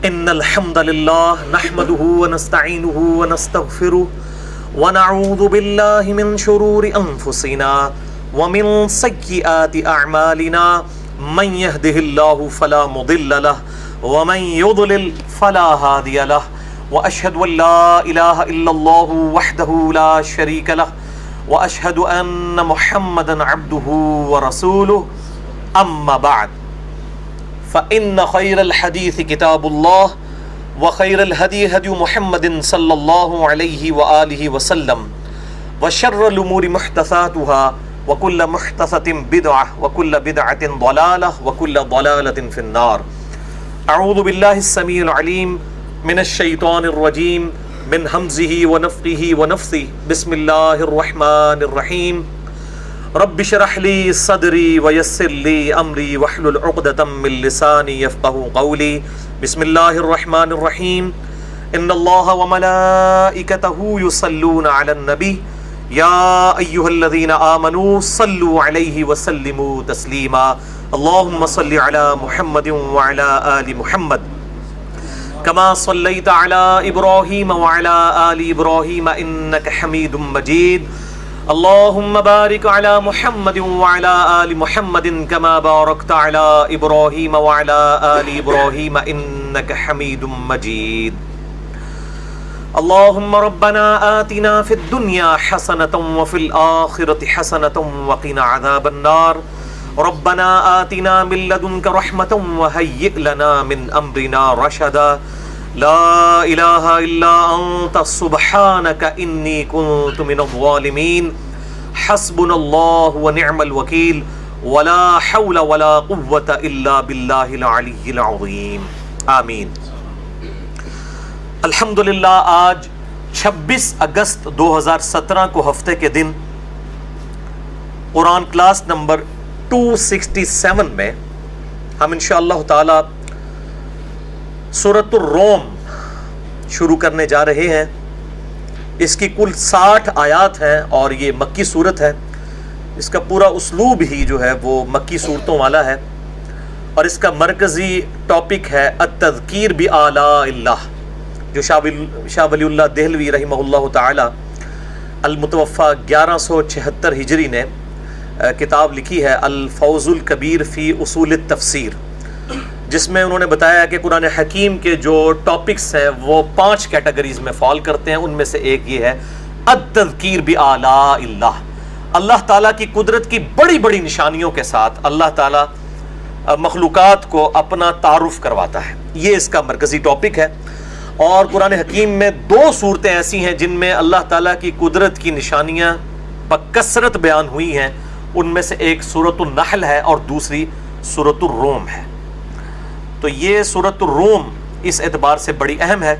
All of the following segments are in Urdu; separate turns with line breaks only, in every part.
ان الحمد للہ نحمده ونستعینه ونستغفره ونعوذ باللہ من شرور انفسنا ومن سیئات اعمالنا من يهده اللہ فلا مضل له ومن يضلل فلا هادی له واشهد ان لا الہ الا اللہ وحدہ لا شریک له واشهد ان محمدا عبدہ ورسولہ اما بعد فإن خير الحديث كتاب الله وخير الهدي هدي محمد صلى الله عليه وآله وسلم وشر الأمور محدثاتها وكل محدثة بدعة وكل بدعة ضلالة وكل ضلالة في النار. أعوذ بالله السميع العليم من الشيطان الرجيم من همزه ونفخه ونفثه. بسم الله الرحمن الرحيم. رب اشرح لي صدري ويسر لي امري واحلل عقدة من لساني يفقهوا قولي. بسم الله الرحمن الرحيم. ان الله وملائكته يصلون على النبي يا ايها الذين امنوا صلوا عليه وسلموا تسليما. اللهم صل على محمد وعلى ال محمد كما صليت على ابراهيم وعلى ال ابراهيم انك حميد مجيد. اللهم بارك على محمد وعلى آل محمد كما باركت على إبراهيم وعلى آل إبراهيم إنك حميد مجيد. اللهم ربنا آتنا في الدنيا حسنة وفي الآخرة حسنة وقنا عذاب النار. ربنا آتنا من لدنك رحمة وهيئ لنا من أمرنا رشدا. لا الہ الا انت سبحانک انی کنت من الظالمین. حسبنا اللہ ونعم الوکیل ولا حول ولا قوة الا باللہ العلی العظیم. آمین. الحمدللہ آج 26 اگست 2017 کو ہفتے کے دن قرآن کلاس نمبر 267 میں ہم انشاءاللہ تعالی سورۃ الروم شروع کرنے جا رہے ہیں. اس کی کل 60 آیات ہیں اور یہ مکی صورت ہے. اس کا پورا اسلوب ہی جو ہے وہ مکی صورتوں والا ہے اور اس کا مرکزی ٹاپک ہے التذکیر بآلاء اللہ، جو شاہ ولی اللہ دہلوی رحمہ اللہ تعالی المتوفی 1176 ہجری نے کتاب لکھی ہے الفوز الکبیر فی اصول التفسیر، جس میں انہوں نے بتایا کہ قرآن حکیم کے جو ٹاپکس ہیں وہ 5 کیٹیگریز میں فال کرتے ہیں. ان میں سے ایک یہ ہے التذکیر بآلاء اللہ، اللہ تعالیٰ کی قدرت کی بڑی بڑی نشانیوں کے ساتھ اللہ تعالیٰ مخلوقات کو اپنا تعارف کرواتا ہے. یہ اس کا مرکزی ٹاپک ہے. اور قرآن حکیم میں 2 صورتیں ایسی ہیں جن میں اللہ تعالیٰ کی قدرت کی نشانیاں بکثرت بیان ہوئی ہیں. ان میں سے ایک سورۃ النحل ہے اور دوسری سورۃ الروم ہے. تو یہ سورۃ الروم اس اعتبار سے بڑی اہم ہے.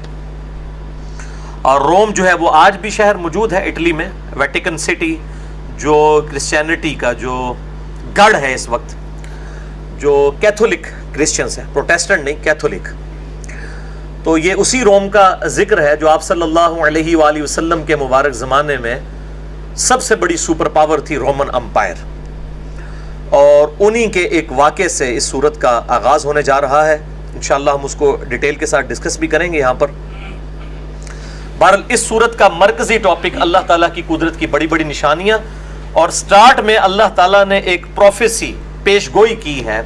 اور روم جو ہے وہ آج بھی شہر موجود ہے اٹلی میں، ویٹیکن سٹی، جو کرسچینٹی کا جو گڑھ ہے اس وقت، جو کیتھولک کرسچنز ہیں، پروٹیسٹنٹ نہیں، کیتھولک. تو یہ اسی روم کا ذکر ہے جو آپ صلی اللہ علیہ وآلہ وسلم کے مبارک زمانے میں سب سے بڑی سپر پاور تھی، رومن امپائر. اور انہی کے ایک واقعے سے اس صورت کا آغاز ہونے جا رہا ہے. انشاءاللہ ہم اس کو ڈیٹیل کے ساتھ ڈسکس بھی کریں گے یہاں پر. بہرحال اس صورت کا مرکزی ٹاپک اللہ تعالیٰ کی قدرت کی بڑی بڑی نشانیاں، اور سٹارٹ میں اللہ تعالیٰ نے ایک پروفیسی پیش گوئی کی ہے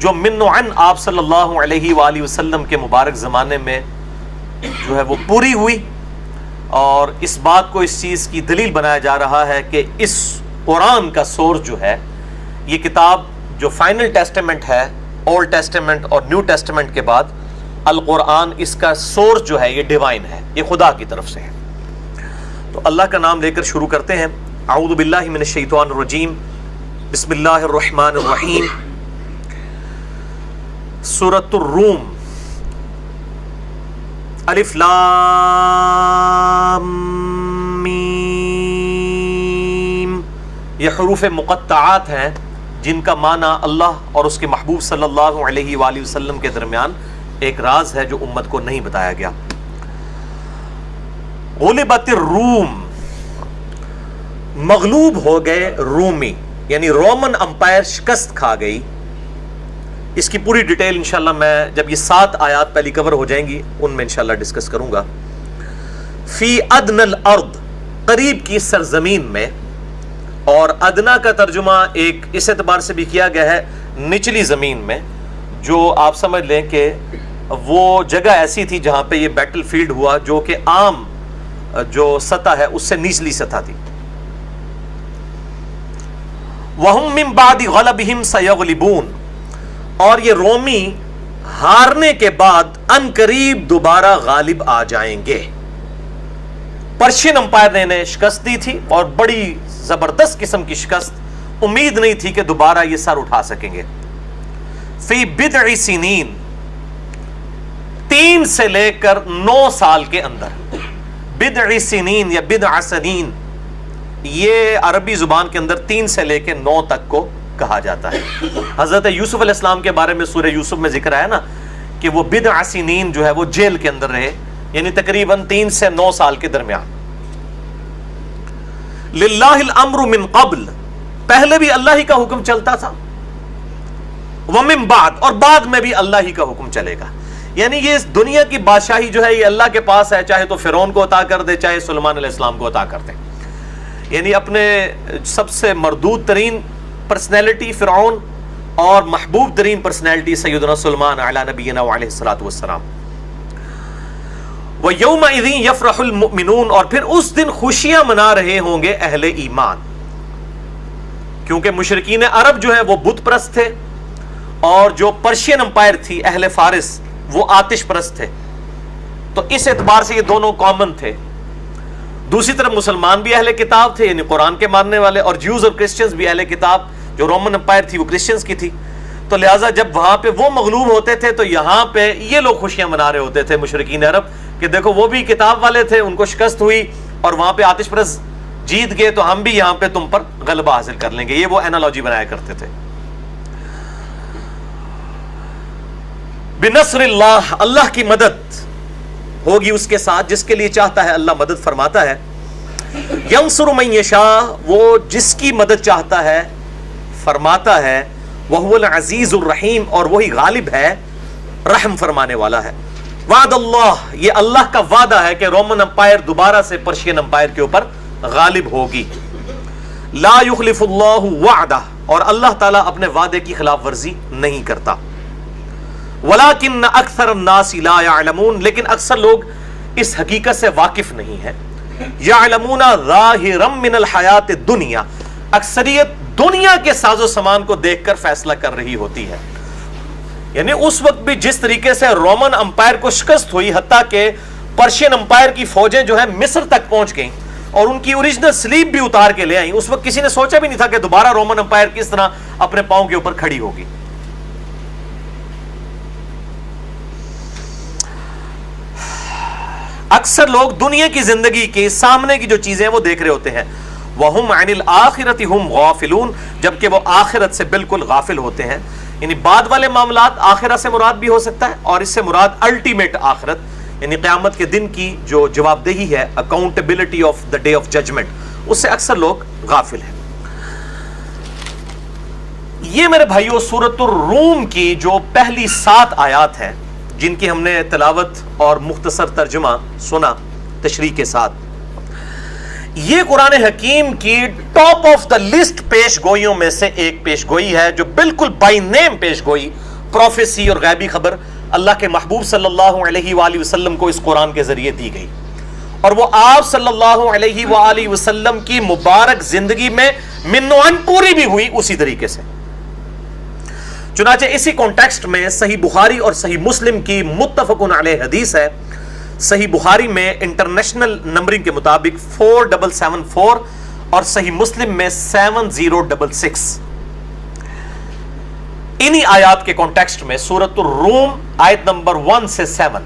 جو من و عن آپ صلی اللہ علیہ وآلہ وسلم کے مبارک زمانے میں جو ہے وہ پوری ہوئی. اور اس بات کو اس چیز کی دلیل بنایا جا رہا ہے کہ اس قرآن کا سورس جو ہے، یہ کتاب جو فائنل ٹیسٹمنٹ ہے، اولڈ ٹیسٹمنٹ اور نیو ٹیسٹمنٹ کے بعد القرآن، اس کا سورس جو ہے یہ ڈیوائن ہے، یہ خدا کی طرف سے ہے. تو اللہ کا نام لے کر شروع کرتے ہیں. اعوذ باللہ من الشیطان الرجیم. بسم اللہ الرحمن الرحیم. سورۃ الروم. الف لام میم. یہ حروف مقطعات ہیں جن کا معنی اللہ اور اس کے محبوب صلی اللہ علیہ وآلہ وسلم کے درمیان ایک راز ہے جو امت کو نہیں بتایا گیا. غلبت الروم، مغلوب ہو گئے رومی، یعنی رومن امپائر شکست کھا گئی. اس کی پوری ڈیٹیل انشاءاللہ میں جب یہ 7 آیات پہلی کور ہو جائیں گی ان میں انشاءاللہ ڈسکس کروں گا. فی ادنى الارض، قریب کی سرزمین میں، اور ادنا کا ترجمہ ایک اس اعتبار سے بھی کیا گیا ہے نچلی زمین میں، جو آپ سمجھ لیں کہ وہ جگہ ایسی تھی جہاں پہ یہ بیٹل فیلڈ ہوا جو کہ عام جو سطح ہے اس سے نچلی سطح تھی. وَهُمْ مِنْ بَعْدِ غَلَبِهِمْ سَيَغْلِبُونَ، اور یہ رومی ہارنے کے بعد ان قریب دوبارہ غالب آ جائیں گے. پرشین امپائر نے انہیں شکست دی تھی اور بڑی زبردست قسم کی شکست، امید نہیں تھی کہ دوبارہ یہ سر اٹھا سکیں گے. فی بضع سنین، 3 سے لے کر 9 سال کے اندر. بضع سنین یا بضع سنین یہ عربی زبان کے اندر 3 سے لے کے 9 تک کو کہا جاتا ہے. حضرت یوسف علیہ السلام کے بارے میں سورہ یوسف میں ذکر آیا نا کہ وہ بضع سنین جو ہے وہ جیل کے اندر رہے، یعنی تقریباً 3 سے 9 سال کے درمیان. للہ الامر من قبل، پہلے بھی اللہ ہی کا حکم چلتا تھا، ومن بعد، اور بعد میں بھی اللہ ہی کا حکم چلے گا. یعنی یہ اس دنیا کی بادشاہی جو ہے یہ اللہ کے پاس ہے، چاہے تو فرعون کو عطا کر دے چاہے سلیمان علیہ السلام کو عطا کر دے. یعنی اپنے سب سے مردود ترین پرسنالٹی فرعون اور محبوب ترین پرسنالٹی سیدنا سلیمان علی نبینا وعلیہ الصلوۃ والسلام. وَيَوْمَئِذٍ يَفْرَحُ الْمُؤْمِنُونَ، اور پھر اس دن خوشیاں منا رہے ہوں گے اہل ایمان، کیونکہ مشرکین عرب جو ہے وہ بت پرست تھے اور جو پرشین امپائر تھی اہل فارس وہ آتش پرست تھے، تو اس اعتبار سے یہ دونوں کامن تھے. دوسری طرف مسلمان بھی اہل کتاب تھے یعنی قرآن کے ماننے والے، اور جیوز اور کرسچنز بھی اہل کتاب، جو رومن امپائر تھی وہ کرسچنز کی تھی. تو لہٰذا جب وہاں پہ وہ مغلوب ہوتے تھے تو یہاں پہ یہ لوگ خوشیاں منا رہے ہوتے تھے مشرکین عرب کہ دیکھو وہ بھی کتاب والے تھے، ان کو شکست ہوئی اور وہاں پہ آتش پرست جیت گئے تو ہم بھی یہاں پہ تم پر غلبہ حاصل کر لیں گے. یہ وہ اینالوجی بنایا کرتے تھے. بنصر اللہ، اللہ کی مدد ہوگی اس کے ساتھ جس کے لیے چاہتا ہے اللہ مدد فرماتا ہے. ینصر من یشاء، وہ جس کی مدد چاہتا ہے فرماتا ہے. وہو العزیز الرحیم، اور وہی غالب ہے رحم فرمانے والا ہے. وعد اللہ، یہ اللہ کا وعدہ ہے کہ رومن امپائر دوبارہ سے پرشین امپائر کے اوپر غالب ہوگی. لا یخلف اللہ وعدہ، اور اللہ تعالیٰ اپنے وعدے کی خلاف ورزی نہیں کرتا. ولکن اکثر الناس لا یعلمون، لیکن اکثر لوگ اس حقیقت سے واقف نہیں ہیں. یعلمون ظاہرا من الحیات الدنیا، اکثریت دنیا کے ساز و سامان کو دیکھ کر فیصلہ کر رہی ہوتی ہے. یعنی اس وقت بھی جس طریقے سے رومن امپائر کو شکست ہوئی، حتیٰ کہ پرشین امپائر کی فوجیں جو ہے مصر تک پہنچ گئیں اور ان کی اوریجنل سلیب بھی اتار کے لے آئیں، اس وقت کسی نے سوچا بھی نہیں تھا کہ دوبارہ رومن امپائر کس طرح اپنے پاؤں کے اوپر کھڑی ہوگی. اکثر لوگ دنیا کی زندگی کے سامنے کی جو چیزیں وہ دیکھ رہے ہوتے ہیں. وَهُمْ عَنِ الْآخِرَةِ هُمْ غَافِلُونَ، جبکہ وہ آخرت سے بالکل غافل ہوتے ہیں. یعنی بعد والے معاملات آخرت سے مراد بھی ہو سکتا ہے، اور اس سے مراد الٹیمیٹ آخرت یعنی قیامت کے دن کی جو جواب دہی ہے، accountability of the day of judgement, اس سے اکثر لوگ غافل ہیں. یہ میرے بھائیو سورۃ الروم کی جو پہلی 7 آیات ہیں جن کی ہم نے تلاوت اور مختصر ترجمہ سنا تشریح کے ساتھ، یہ قرآن حکیم کی ٹاپ آف دا لسٹ پیش گوئیوں میں سے ایک پیش گوئی ہے، جو بالکل بائی نیم پیش گوئی، پروفیسی اور غیبی خبر اللہ کے محبوب صلی اللہ علیہ وآلہ وسلم کو اس قرآن کے ذریعے دی گئی، اور وہ آپ صلی اللہ علیہ وآلہ وسلم کی مبارک زندگی میں منو ان پوری بھی ہوئی اسی طریقے سے. چنانچہ اسی کانٹیکسٹ میں صحیح بخاری اور صحیح مسلم کی متفق علیہ حدیث ہے. صحیح بخاری میں انٹرنیشنل نمبرنگ کے مطابق 4774 اور صحیح مسلم میں 7066. انہی آیات کے کانٹیکسٹ میں سورۃ الروم آیت نمبر 1 سے 7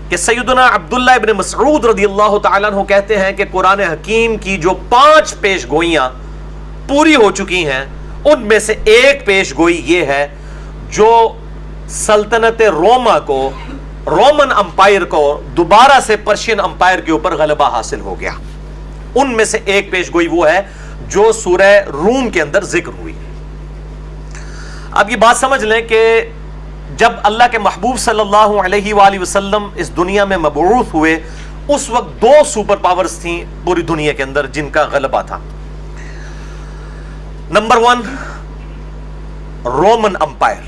کہ سیدنا عبداللہ ابن مسعود رضی اللہ تعالیٰ عنہ کہتے ہیں کہ قرآن حکیم کی جو 5 پیش گوئیاں پوری ہو چکی ہیں، ان میں سے ایک پیش گوئی یہ ہے جو سلطنت روما کو، رومن امپائر کو دوبارہ سے پرشین امپائر کے اوپر غلبہ حاصل ہو گیا. ان میں سے ایک پیش گوئی وہ ہے جو سورہ روم کے اندر ذکر ہوئی. اب یہ بات سمجھ لیں کہ جب اللہ کے محبوب صلی اللہ علیہ وآلہ وسلم اس دنیا میں مبعوث ہوئے اس وقت دو سپر پاورز تھیں پوری دنیا کے اندر جن کا غلبہ تھا. نمبر 1 رومن امپائر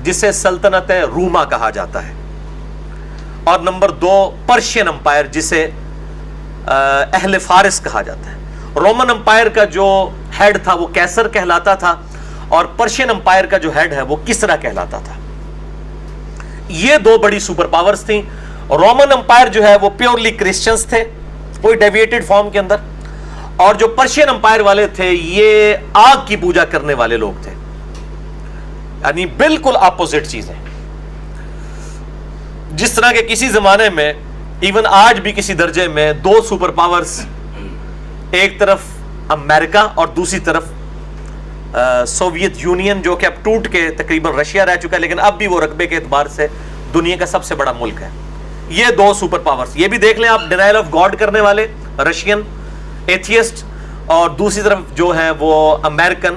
جسے سلطنت روما کہا جاتا ہے, اور نمبر 2 پرشین امپائر جسے اہل فارس کہا جاتا ہے. رومن امپائر کا جو ہیڈ تھا وہ کیسر کہلاتا تھا, اور پرشین امپائر کا جو ہیڈ ہے وہ کسرا کہلاتا تھا. یہ دو بڑی سپر پاورز تھیں. رومن امپائر جو ہے وہ پیورلی کرسچنز تھے, کوئی ڈیویٹڈ فارم کے اندر, اور جو پرشین امپائر والے تھے یہ آگ کی پوجا کرنے والے لوگ تھے, یعنی بالکل اپوزٹ چیزیں. جس طرح کے کسی زمانے میں ایون آج بھی کسی درجے میں دو سپر پاورز, ایک طرف امریکہ اور دوسری طرف سوویت یونین جو کہ اب ٹوٹ کے تقریباً رشیا رہ چکا ہے, لیکن اب بھی وہ رقبے کے اعتبار سے دنیا کا سب سے بڑا ملک ہے. یہ دو سپر پاورز, یہ بھی دیکھ لیں آپ, ڈینائل آف گاڈ کرنے والے رشین ایتھیسٹ, اور دوسری طرف جو ہیں وہ امریکن,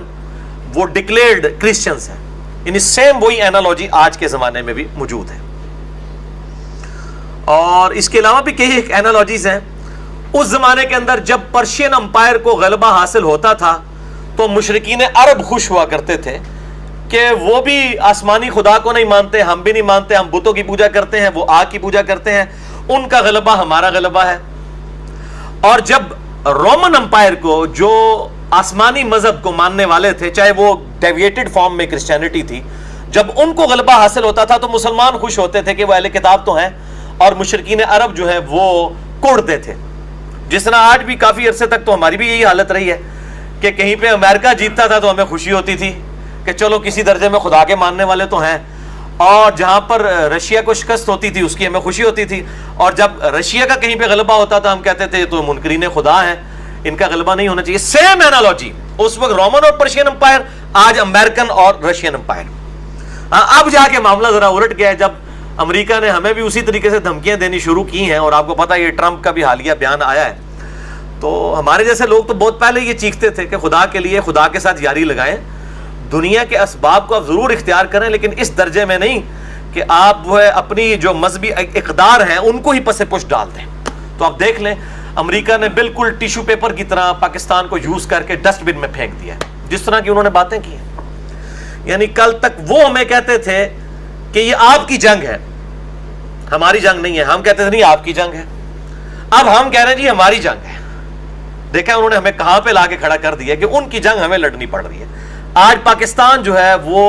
وہ ڈکلیئرڈ کرسچنز ہیں. یعنی سیم وہی اینالوجی آج کے زمانے میں بھی موجود ہے. اور اس کے علاوہ بھی کئی اینالوجیز ہیں. اس زمانے کے اندر جب پرشین امپائر کو غلبہ حاصل ہوتا تھا تو مشرکین عرب خوش ہوا کرتے تھے کہ وہ بھی آسمانی خدا کو نہیں مانتے, ہم بھی نہیں مانتے, ہم بتوں کی پوجا کرتے ہیں, وہ آگ کی پوجا کرتے ہیں, ان کا غلبہ ہمارا غلبہ ہے. اور جب رومن امپائر کو, جو آسمانی مذہب کو ماننے والے تھے, چاہے وہ ڈیویٹڈ فارم میں کرسچینٹی تھی, جب ان کو غلبہ حاصل ہوتا تھا تو مسلمان خوش ہوتے تھے کہ وہ اہل کتاب تو ہیں, اور مشرکین عرب جو ہے وہ کوڑتے تھے. جس طرح آج بھی کافی عرصے تک تو ہماری بھی یہی حالت رہی ہے کہ کہیں پہ امریکہ جیتتا تھا تو ہمیں خوشی ہوتی تھی کہ چلو کسی درجے میں خدا کے ماننے والے تو ہیں, اور جہاں پر رشیا کو شکست ہوتی تھی اس کی ہمیں خوشی ہوتی تھی, اور جب رشیا کا کہیں پہ غلبہ ہوتا تھا ہم کہتے تھے تو منکرین خدا ہیں, ان کا غلبہ نہیں ہونا چاہیے. سیم اینالوجی اس وقت رومن اور پرشین امپائر, آج امریکن اور رشین امپائر. اب جا کے معاملہ ذرا الٹ گیا ہے جب امریکہ نے ہمیں بھی اسی طریقے سے دھمکیاں دینی شروع کی ہیں, اور آپ کو پتا یہ ٹرمپ کا بھی حالیہ بیان آیا ہے. تو ہمارے جیسے لوگ تو بہت پہلے یہ چیختے تھے کہ خدا کے لیے, خدا کے ساتھ یاری لگائیں, دنیا کے اسباب کو آپ ضرور اختیار کریں, لیکن اس درجے میں نہیں کہ آپ وہ اپنی جو مذہبی اقدار ہیں ان کو ہی پس پش ڈال دیں. تو آپ دیکھ لیں امریکہ نے بالکل ٹیشو پیپر کی طرح پاکستان کو یوز کر کے ڈسٹ بن میں پھینک دیا, جس طرح کی انہوں نے باتیں کی ہیں. یعنی کل تک وہ ہمیں کہتے تھے کہ یہ آپ کی جنگ ہے, ہماری جنگ نہیں ہے, ہم کہتے تھے نہیں آپ کی جنگ ہے, اب ہم کہہ رہے ہیں جی ہماری جنگ ہے. دیکھیں انہوں نے ہمیں کہاں پہ لا کے کھڑا کر دیا کہ ان کی جنگ ہمیں لڑنی پڑ رہی ہے. آج پاکستان جو ہے وہ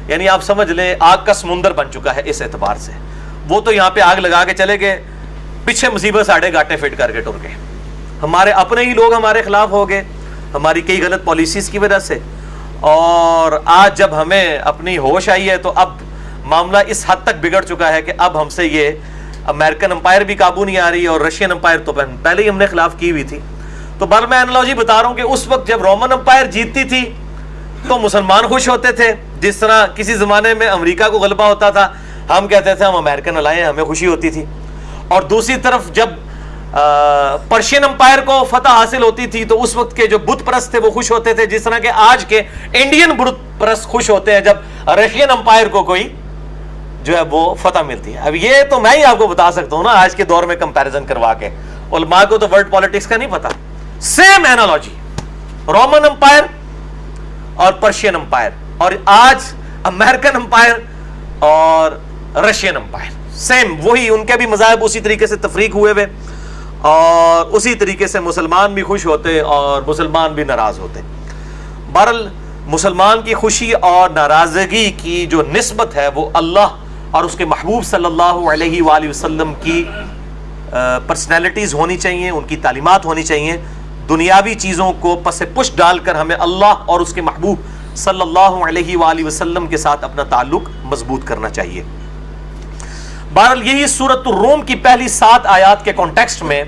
یعنی آپ سمجھ لیں آگ کا سمندر بن چکا ہے اس اعتبار سے. وہ تو یہاں پہ آگ لگا کے چلے گئے, پیچھے مصیبت ساڑھے گاٹے فٹ کر کے ٹر گئے. ہمارے اپنے ہی لوگ ہمارے خلاف ہو گئے ہماری کئی غلط پالیسیز کی وجہ سے, اور آج جب ہمیں اپنی ہوش آئی ہے تو اب معاملہ اس حد تک بگڑ چکا ہے کہ اب ہم سے یہ امریکن امپائر بھی قابو نہیں آ رہی, اور رشین امپائر تو پہلے ہی ہم نے خلاف کی ہوئی تھی. تو بر میں اینالوجی بتا رہا ہوں کہ اس وقت جب رومن امپائر جیتتی تھی تو مسلمان خوش ہوتے تھے, جس طرح کسی زمانے میں امریکہ کو غلبہ ہوتا تھا ہم کہتے تھے ہم امریکن لائے ہیں, ہمیں خوشی ہوتی تھی. اور دوسری طرف جب پرشین امپائر کو فتح حاصل ہوتی تھی تو اس وقت کے جو بت پرست تھے وہ خوش ہوتے تھے, جس طرح کہ آج کے انڈین بت پرست خوش ہوتے ہیں جب رشین امپائر کو کوئی جو ہے وہ فتح ملتی ہے. اب یہ تو میں ہی آپ کو بتا سکتا ہوں نا آج کے دور میں کمپیریزن کروا کے, علماء کو تو ورلڈ پالیٹکس کا نہیں پتا. سیم اینالوجی رومن امپائر اور پرشین امپائر, اور آج امریکن امپائر اور رشین امپائر, سیم وہی, ان کے بھی مذاہب اسی طریقے سے تفریق ہوئے ہوئے, اور اسی طریقے سے مسلمان بھی خوش ہوتے اور مسلمان بھی ناراض ہوتے. بہرحال مسلمان کی خوشی اور ناراضگی کی جو نسبت ہے وہ اللہ اور اس کے محبوب صلی اللہ علیہ وآلہ وسلم کی پرسنالٹیز ہونی چاہیے, ان کی تعلیمات ہونی چاہیے. دنیاوی چیزوں کو پس پش ڈال کر ہمیں اللہ اور اس کے محبوب صلی اللہ علیہ وآلہ وسلم کے ساتھ اپنا تعلق مضبوط کرنا چاہیے. بہرحال یہی سورۃ الروم کی پہلی 7 آیات کے کانٹیکسٹ میں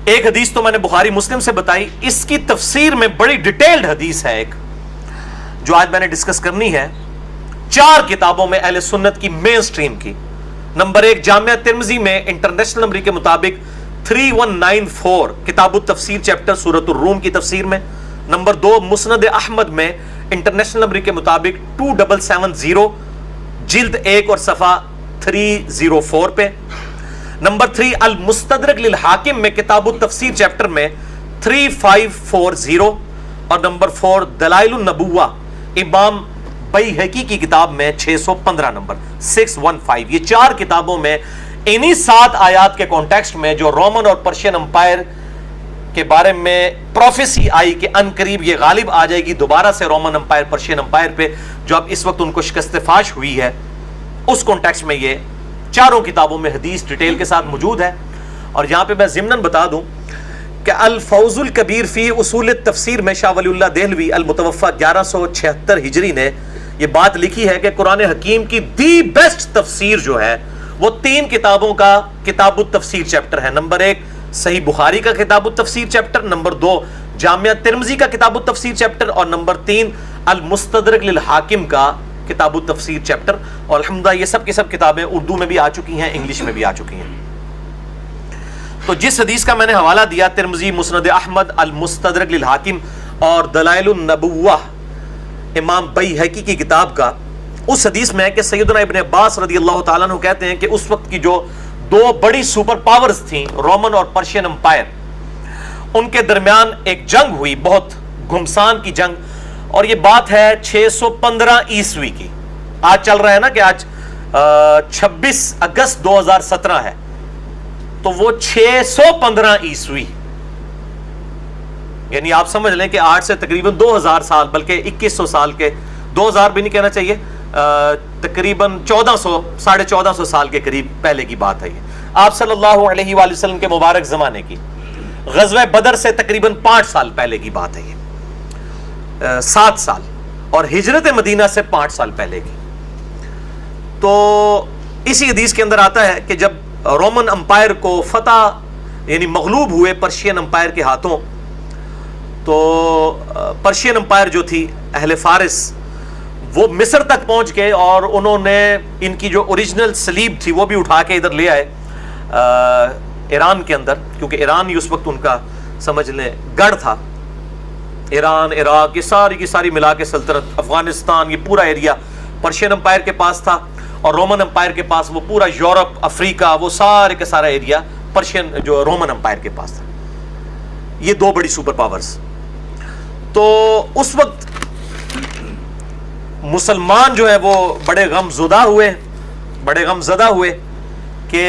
ایک حدیث تو میں نے بخاری مسلم سے بتائی, اس کی تفسیر میں بڑی ڈیٹیلڈ حدیث ہے ایک جو آج میں نے ڈسکس کرنی ہے 4 کتابوں میں اہل سنت کی مین سٹریم کی. نمبر 1 جامعہ ترمذی میں انٹرنیشنل نمبر کے مطابق 3194 کتاب التفسیر چیپٹر سورۃ الروم کی تفسیر میں. نمبر 2 مسند احمد میں انٹرنیشنل نمبر کے مطابق 2770 جلد 1 اور صفحہ 304 پہ. نمبر 3 المستدرک للحاکم میں کتاب التفسیر چیپٹر میں 3540. اور نمبر 4 دلائل النبوہ امام بیہقی کی کتاب میں 615 نمبر 615. یہ 4 کتابوں میں انہی 7 آیات کے کانٹیکسٹ میں جو رومن اور پرشین امپائر کے بارے میں پروفیسی آئی کہ ان قریب یہ غالب آ جائے گی دوبارہ سے رومن امپائر پرشین امپائر پہ جو اب اس وقت ان کو شکست فاش ہوئی ہے, اس کانٹیکسٹ میں یہ 4 کتابوں میں حدیث ڈیٹیل کے ساتھ موجود ہے. اور یہاں پہ میں ضمناً بتا دوں کہ الفوز الکبیر فی اصول التفسیر میں شاہ ولی اللہ دہلوی المتوفی 1176 ہجری نے یہ بات لکھی ہے کہ قرآن حکیم کی دی بیسٹ تفسیر جو ہے وہ 3 کتابوں کا کتاب التفسیر چیپٹر ہے. نمبر 1 صحیح بخاری کا کتاب التفسیر چیپٹر, نمبر 2 جامعہ ترمذی کا کتاب التفسیر چیپٹر, اور نمبر 3 المستدرک للحاکم کا کتاب التفسیر چیپٹر. اور الحمدللہ یہ سب کی سب کتابیں اردو میں بھی آ چکی ہیں, انگلش میں بھی آ چکی ہیں. تو جس حدیث کا میں نے حوالہ دیا ترمذی مسند احمد المستدرک للحاکم اور دلائل النبوہ امام بیہقی کی کتاب کا, اس حدیث میں ہے کہ سیدنا ابن عباس رضی اللہ تعالیٰ عنہ کہتے ہیں کہ اس وقت کی جو 2 بڑی سپر پاورز تھیں رومن اور پرشین امپائر, ان کے درمیان ایک جنگ ہوئی, بہت گھمسان کی جنگ, اور یہ بات ہے 615 عیسوی کی. آج چل رہا ہے نا کہ آج 26 اگست 2017 ہے, تو وہ 615 عیسوی, یعنی آپ سمجھ لیں کہ آج سے تقریباً 2000 سال بلکہ 2100 سال کے, 2000 بھی نہیں کہنا چاہیے, تقریباً 1400 سال کے قریب پہلے کی بات ہے. یہ آپ صلی اللہ علیہ وآلہ وسلم کے مبارک زمانے کی, غزوہ بدر سے تقریباً 5 سال پہلے کی بات ہے. یہ 7 سال, اور ہجرت مدینہ سے 5 سال پہلے کی. تو اسی حدیث کے اندر آتا ہے کہ جب رومن امپائر کو فتح یعنی مغلوب ہوئے پرشین امپائر کے ہاتھوں, تو پرشین امپائر جو تھی اہل فارس وہ مصر تک پہنچ گئے, اور انہوں نے ان کی جو اوریجنل سلیب تھی وہ بھی اٹھا کے ادھر لے آئے ایران کے اندر, کیونکہ ایران ہی اس وقت ان کا سمجھ لیں گڑھ تھا. ایران, عراق, یہ ساری کی ساری ملا کے سلطنت, افغانستان, یہ پورا ایریا پرشین امپائر کے پاس تھا, اور رومن امپائر کے پاس وہ پورا یورپ, افریقہ, وہ سارے کا سارا ایریا پرشین جو رومن امپائر کے پاس تھا. یہ 2 بڑی سپر پاورز. تو اس وقت مسلمان جو ہے وہ بڑے غم زدہ ہوئے کہ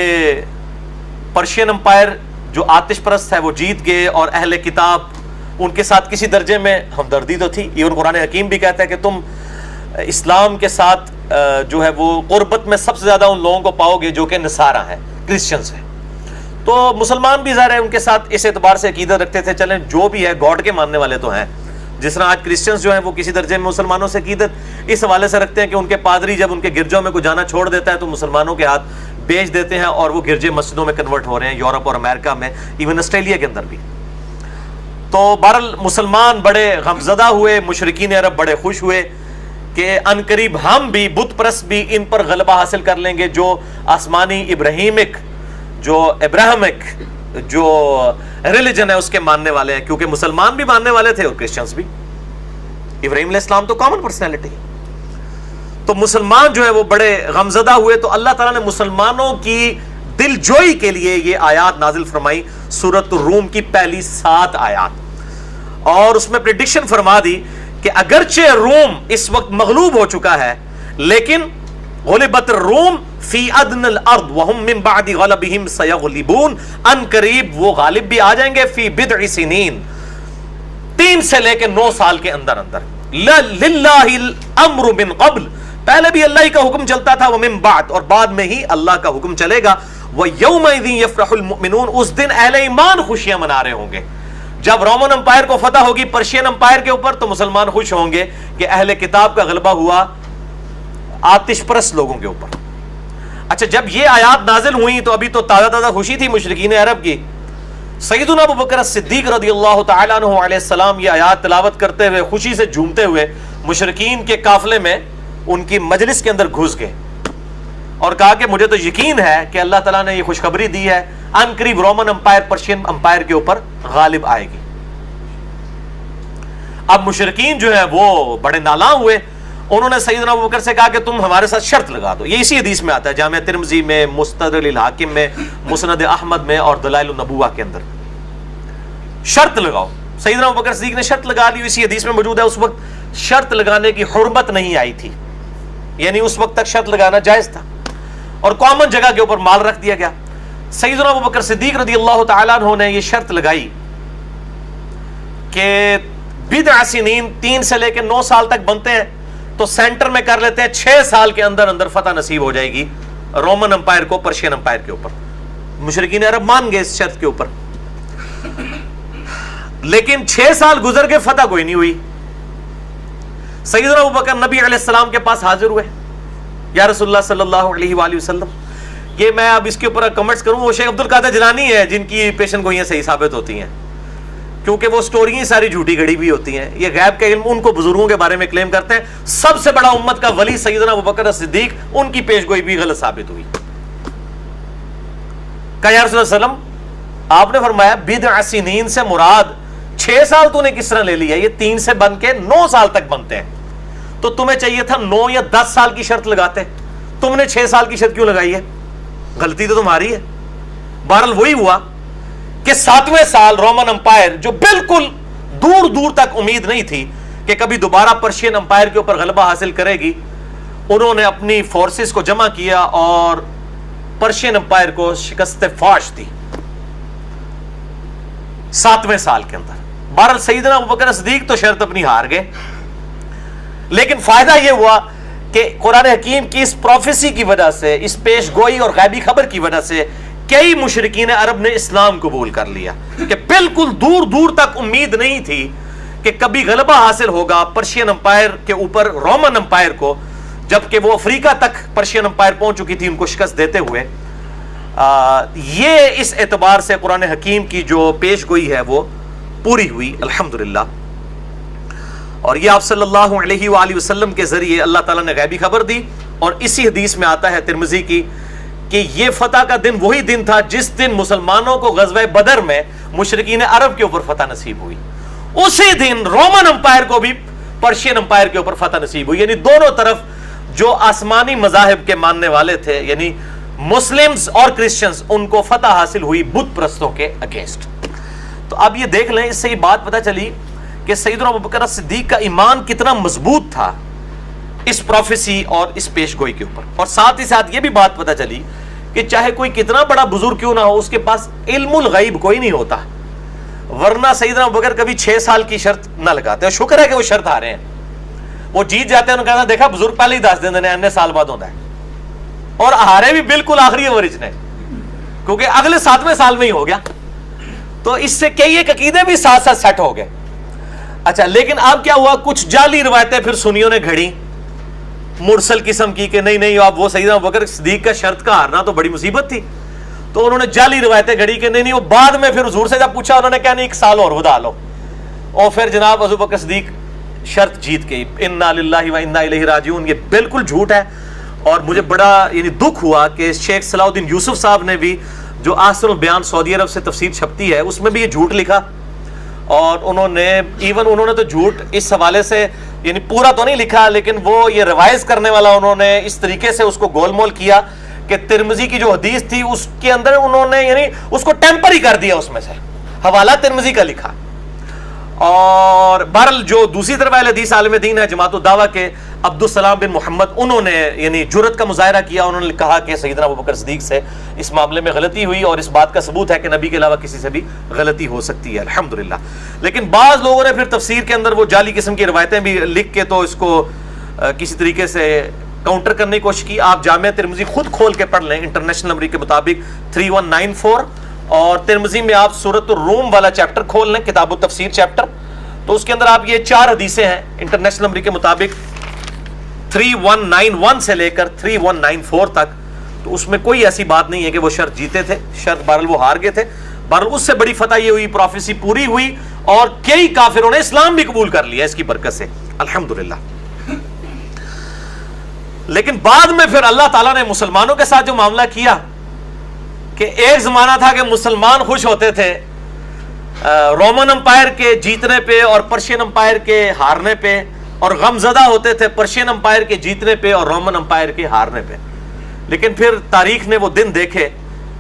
پرشین امپائر جو آتش پرست ہے وہ جیت گئے, اور اہل کتاب ان کے ساتھ کسی درجے میں ہمدردی تو تھی. ایون قرآن حکیم بھی کہتا ہے کہ تم اسلام کے ساتھ جو ہے وہ قربت میں سب سے زیادہ ان لوگوں کو پاؤ گے جو کہ نصارہ ہیں, کرسچنز ہیں. تو مسلمان بھی ظاہر ہے ان کے ساتھ اس اعتبار سے عقیدت رکھتے تھے, چلیں جو بھی ہے گاڈ کے ماننے والے تو ہیں. جس طرح آج کرسچنز جو ہیں وہ کسی درجے میں مسلمانوں سے عقیدت اس حوالے سے رکھتے ہیں کہ ان کے پادری جب ان کے گرجوں میں کوئی جانا چھوڑ دیتا ہے تو مسلمانوں کے ہاتھ بیچ دیتے ہیں, اور وہ گرجے مسجدوں میں کنورٹ ہو رہے ہیں یورپ اور امریکہ میں, ایون آسٹریلیا کے اندر بھی. تو بہرحال مسلمان بڑے غمزدہ ہوئے, مشرکین عرب بڑے خوش ہوئے کہ ان قریب ہم بھی بت پرست بھی ان پر غلبہ حاصل کر لیں گے, جو آسمانی ابراہیمک جو ریلیجن ہے اس کے ماننے والے ہیں, کیونکہ مسلمان بھی ماننے والے تھے اور کرسچنز بھی. ابراہیم علیہ السلام تو کامن پرسنالٹی. تو مسلمان جو ہے وہ بڑے غمزدہ ہوئے, تو اللہ تعالیٰ نے مسلمانوں کی دل جوئی کے لیے یہ آیات نازل فرمائی, سورۃ الروم کی پہلی 7 آیات, اور اس میں پریڈکشن فرما دی کہ اگرچہ روم اس وقت مغلوب ہو چکا ہے, لیکن غلبت الروم فی ادن الارض وهم من بعد غلبهم سیغلبون, ان قریب وہ غالب بھی آ جائیں گے, فی بضع سنین, 3 سے لے کے 9 سال کے اندر اندر. للہ الامر من قبل, پہلے بھی اللہ ہی کا حکم چلتا تھا, ومن بعد, اور بعد میں ہی اللہ کا حکم چلے گا. وَيَوْمَئِذٍ يَفْرَحُ الْمُؤْمِنُونَ, اس دن اہل ایمان خوشیاں منا رہے ہوں گے. جب رومن امپائر کو فتح ہوگی پرشین امپائر کے اوپر, تو مسلمان خوش ہوں گے کہ اہل کتاب کا غلبہ ہوا آتش پرست لوگوں کے اوپر. اچھا, جب یہ آیات نازل ہوئی تو ابھی تو تازہ خوشی تھی مشرکین عرب کی. سیدنا ابو بکر الصدیق رضی اللہ تعالیٰ عنہ علیہ السلام یہ آیات تلاوت کرتے ہوئے, خوشی سے جھومتے ہوئے مشرکین کے قافلے میں ان کی مجلس کے اندر گھس گئے, اور کہا کہ مجھے تو یقین ہے کہ اللہ تعالیٰ نے یہ خوشخبری دی ہے, ان قریب رومن امپائر پرشین امپائر کے اوپر غالب آئے گی. اب مشرکین جو ہیں وہ بڑے نالاں ہوئے، انہوں نے سیدنا ابوبکر سے کہا کہ تم ہمارے ساتھ شرط لگا دو. یہ اسی حدیث میں آتا ہے، جامعہ ترمذی میں، مستدرک الحاکم میں، مسند احمد میں اور دلائل النبوہ کے اندر. شرط لگاؤ. سیدنا ابوبکر صدیق نے شرط لگا لی. اسی حدیث میں موجود ہے اس وقت شرط لگانے کی حرمت نہیں آئی تھی، یعنی اس وقت تک شرط لگانا جائز تھا اور کامن جگہ کے اوپر مال رکھ دیا گیا. سیدنا ابوبکر صدیق رضی اللہ تعالیٰ عنہ نے یہ شرط لگائی کہ بضع سنین 3 سے لے کے 9 سال تک بنتے ہیں تو سینٹر میں کر لیتے ہیں 6 سال کے اندر اندر فتح نصیب ہو جائے گی رومن امپائر کو، پرشین امپائر کے اوپر. مشرکین عرب مان گئے اس شرط کے اوپر، لیکن 6 سال گزر کے فتح کوئی نہیں ہوئی. سیدنا ابوبکر نبی علیہ السلام کے پاس حاضر ہوئے، یا رسول اللہ صلی اللہ علیہ وآلہ وسلم. یہ میں اب اس کے اوپر کمنٹس کروں، وہ شیخ عبد القادر جیلانی ہے جن کی پیشن گوئیاں صحیح ثابت ہوتی ہیں، کیونکہ وہ سٹوریاں ساری جھوٹی گڑی بھی ہوتی ہیں. یہ غیب کا علم ان کو بزرگوں کے بارے میں کلیم کرتے ہیں. سب سے بڑا امت کا ولی سیدنا ابوبکر صدیق، ان کی پیش گوئی بھی غلط ثابت ہوئی. کہا یا رسول اللہ صلی اللہ علیہ وسلم، آپ نے فرمایا بضع سنین سے مراد 6 سال تو نے کس طرح لے لیا؟ یہ 3 سے بن کے 9 سال تک بنتے ہیں، تو تمہیں چاہیے تھا 9 یا 10 سال کی شرط لگاتے، تم نے 6 سال کی شرط کیوں لگائی ہے؟ غلطی تو تمہاری ہے. بہرحال وہی ہوا کہ 7ویں سال رومن امپائر، جو بالکل دور دور تک امید نہیں تھی کہ کبھی دوبارہ پرشین امپائر کے اوپر غلبہ حاصل کرے گی، انہوں نے اپنی فورسز کو جمع کیا اور پرشین امپائر کو شکست فاش دی 7ویں سال کے اندر. بہرحال سیدنا ابوبکر صدیق تو شرط اپنی ہار گئے، لیکن فائدہ یہ ہوا کہ قرآن حکیم کی اس پروفیسی کی وجہ سے، اس پیش گوئی اور غیبی خبر کی وجہ سے کئی مشرکین عرب نے اسلام قبول کر لیا کہ بالکل دور دور تک امید نہیں تھی کہ کبھی غلبہ حاصل ہوگا پرشین امپائر کے اوپر رومن امپائر کو، جبکہ وہ افریقہ تک پرشین امپائر پہنچ چکی تھی ان کو شکست دیتے ہوئے. یہ اس اعتبار سے قرآن حکیم کی جو پیش گوئی ہے وہ پوری ہوئی الحمدللہ. اور یہ آپ صلی اللہ علیہ وآلہ وسلم کے ذریعے اللہ تعالیٰ نے غیبی خبر دی. اور اسی حدیث میں آتا ہے ترمذی کی کہ یہ فتح کا دن وہی دن تھا جس دن مسلمانوں کو غزوہ بدر میں مشرکین عرب کے اوپر فتح نصیب ہوئی. اسی دن رومن امپائر کو بھی پرشین امپائر کے اوپر فتح نصیب ہوئی. یعنی دونوں طرف جو آسمانی مذاہب کے ماننے والے تھے، یعنی مسلمز اور کرسچنز، ان کو فتح حاصل ہوئی بت پرستوں کے اگینسٹ. تو اب یہ دیکھ لیں، اس سے یہ بات پتہ چلی کہ سیدنا ابوبکر صدیق کا ایمان کتنا مضبوط تھا اس پروفیسی اور اس پیش گوئی کے اوپر. اور ساتھ ہی ساتھ یہ بھی بات پتہ چلی کہ چاہے کوئی کتنا بڑا بزرگ کیوں نہ ہو، اس کے پاس علم الغیب کوئی نہیں ہوتا، ورنہ سیدنا ابوبکر کبھی 6 سال کی شرط نہ لگاتے. اور شکر ہے کہ وہ شرط ہارے ہیں، وہ جیت جاتے ہیں. انہوں نے کہا دیکھا بزرگ پہلے ہی 10 دن انے سال بعد ہوتا ہے، اور ہارے بھی بالکل آخری اوورج نے، کیونکہ اگلے 7ویں سال میں ہی ہو گیا. تو اس سے کئی ایک عقیدے بھی ساتھ ساتھ سیٹ ہو گئے. اچھا، لیکن اب کیا ہوا؟ کچھ جعلی روایتیں پھر سنیوں نے گھڑی مرسل قسم کی کہ نہیں اب وہ سیدنا ابوبکر صدیق کا شرط کا ہارنا تو بڑی مصیبت تھی. تو انہوں نے جعلی روایتیں گھڑی کہ نہیں وہ بعد میں پھر حضور سے جب پوچھا انہوں نے کہا نہیں 1 سال اور ودا لو، اور پھر جناب ابوبکر صدیق شرط جیت گئی. انا للہ و انا الیہ راجعون. یہ بالکل جھوٹ ہے. اور مجھے بڑا یعنی دکھ ہوا کہ شیخ صلاح الدین یوسف صاحب نے بھی، جو احسن البیان سعودی عرب سے تفسیر چھپتی ہے، اس میں بھی یہ جھوٹ لکھا. اور انہوں نے تو جھوٹ اس حوالے سے یعنی پورا تو نہیں لکھا، لیکن وہ یہ ریوائز کرنے والا انہوں نے اس طریقے سے اس کو گول مول کیا کہ ترمذی کی جو حدیث تھی اس کے اندر انہوں نے یعنی اس کو ٹیمپر ہی کر دیا، اس میں سے حوالہ ترمذی کا لکھا. اور بہرحال جو دوسری طرف اہل حدیث عالم دین ہے جماعت الدعوہ کے عبدالسلام بن محمد، انہوں نے یعنی جرأت کا مظاہرہ کیا. انہوں نے کہا کہ سیدنا ابوبکر صدیق سے اس معاملے میں غلطی ہوئی، اور اس بات کا ثبوت ہے کہ نبی کے علاوہ کسی سے بھی غلطی ہو سکتی ہے الحمدللہ. لیکن بعض لوگوں نے پھر تفسیر کے اندر وہ جعلی قسم کی روایتیں بھی لکھ کے تو اس کو کسی طریقے سے کاؤنٹر کرنے کی کوشش کی. آپ جامعہ ترمذی خود کھول کے پڑھ لیں انٹرنیشنل نمبر کے مطابق 3194، اور ترمذی میں آپ سورۃ الروم والا چیپٹر کھول لیں، کتاب التفسیر چیپٹر، تو اس کے اندر آپ یہ 4 حدیثیں ہیں انٹرنیشنل نمبر کے مطابق 3191 سے لے کر 3194 تک. تو اس میں کوئی ایسی بات نہیں ہے کہ وہ شرط جیتے تھے، شرط بہرحال وہ ہار گئے تھے. بہرحال اس سے بڑی فتح یہ ہوئی، پروفیسی پوری ہوئی، اور کئی کافروں نے اسلام بھی قبول کر لیا اس کی برکت سے الحمدللہ. لیکن بعد میں پھر اللہ تعالیٰ نے مسلمانوں کے ساتھ جو معاملہ کیا کہ ایک زمانہ تھا کہ مسلمان خوش ہوتے تھے رومن امپائر کے جیتنے پہ اور پرشین امپائر کے ہارنے پہ، اور غم زدہ ہوتے تھے پرشین امپائر کے جیتنے پہ اور رومن امپائر کے ہارنے پہ. لیکن پھر تاریخ نے وہ دن دیکھے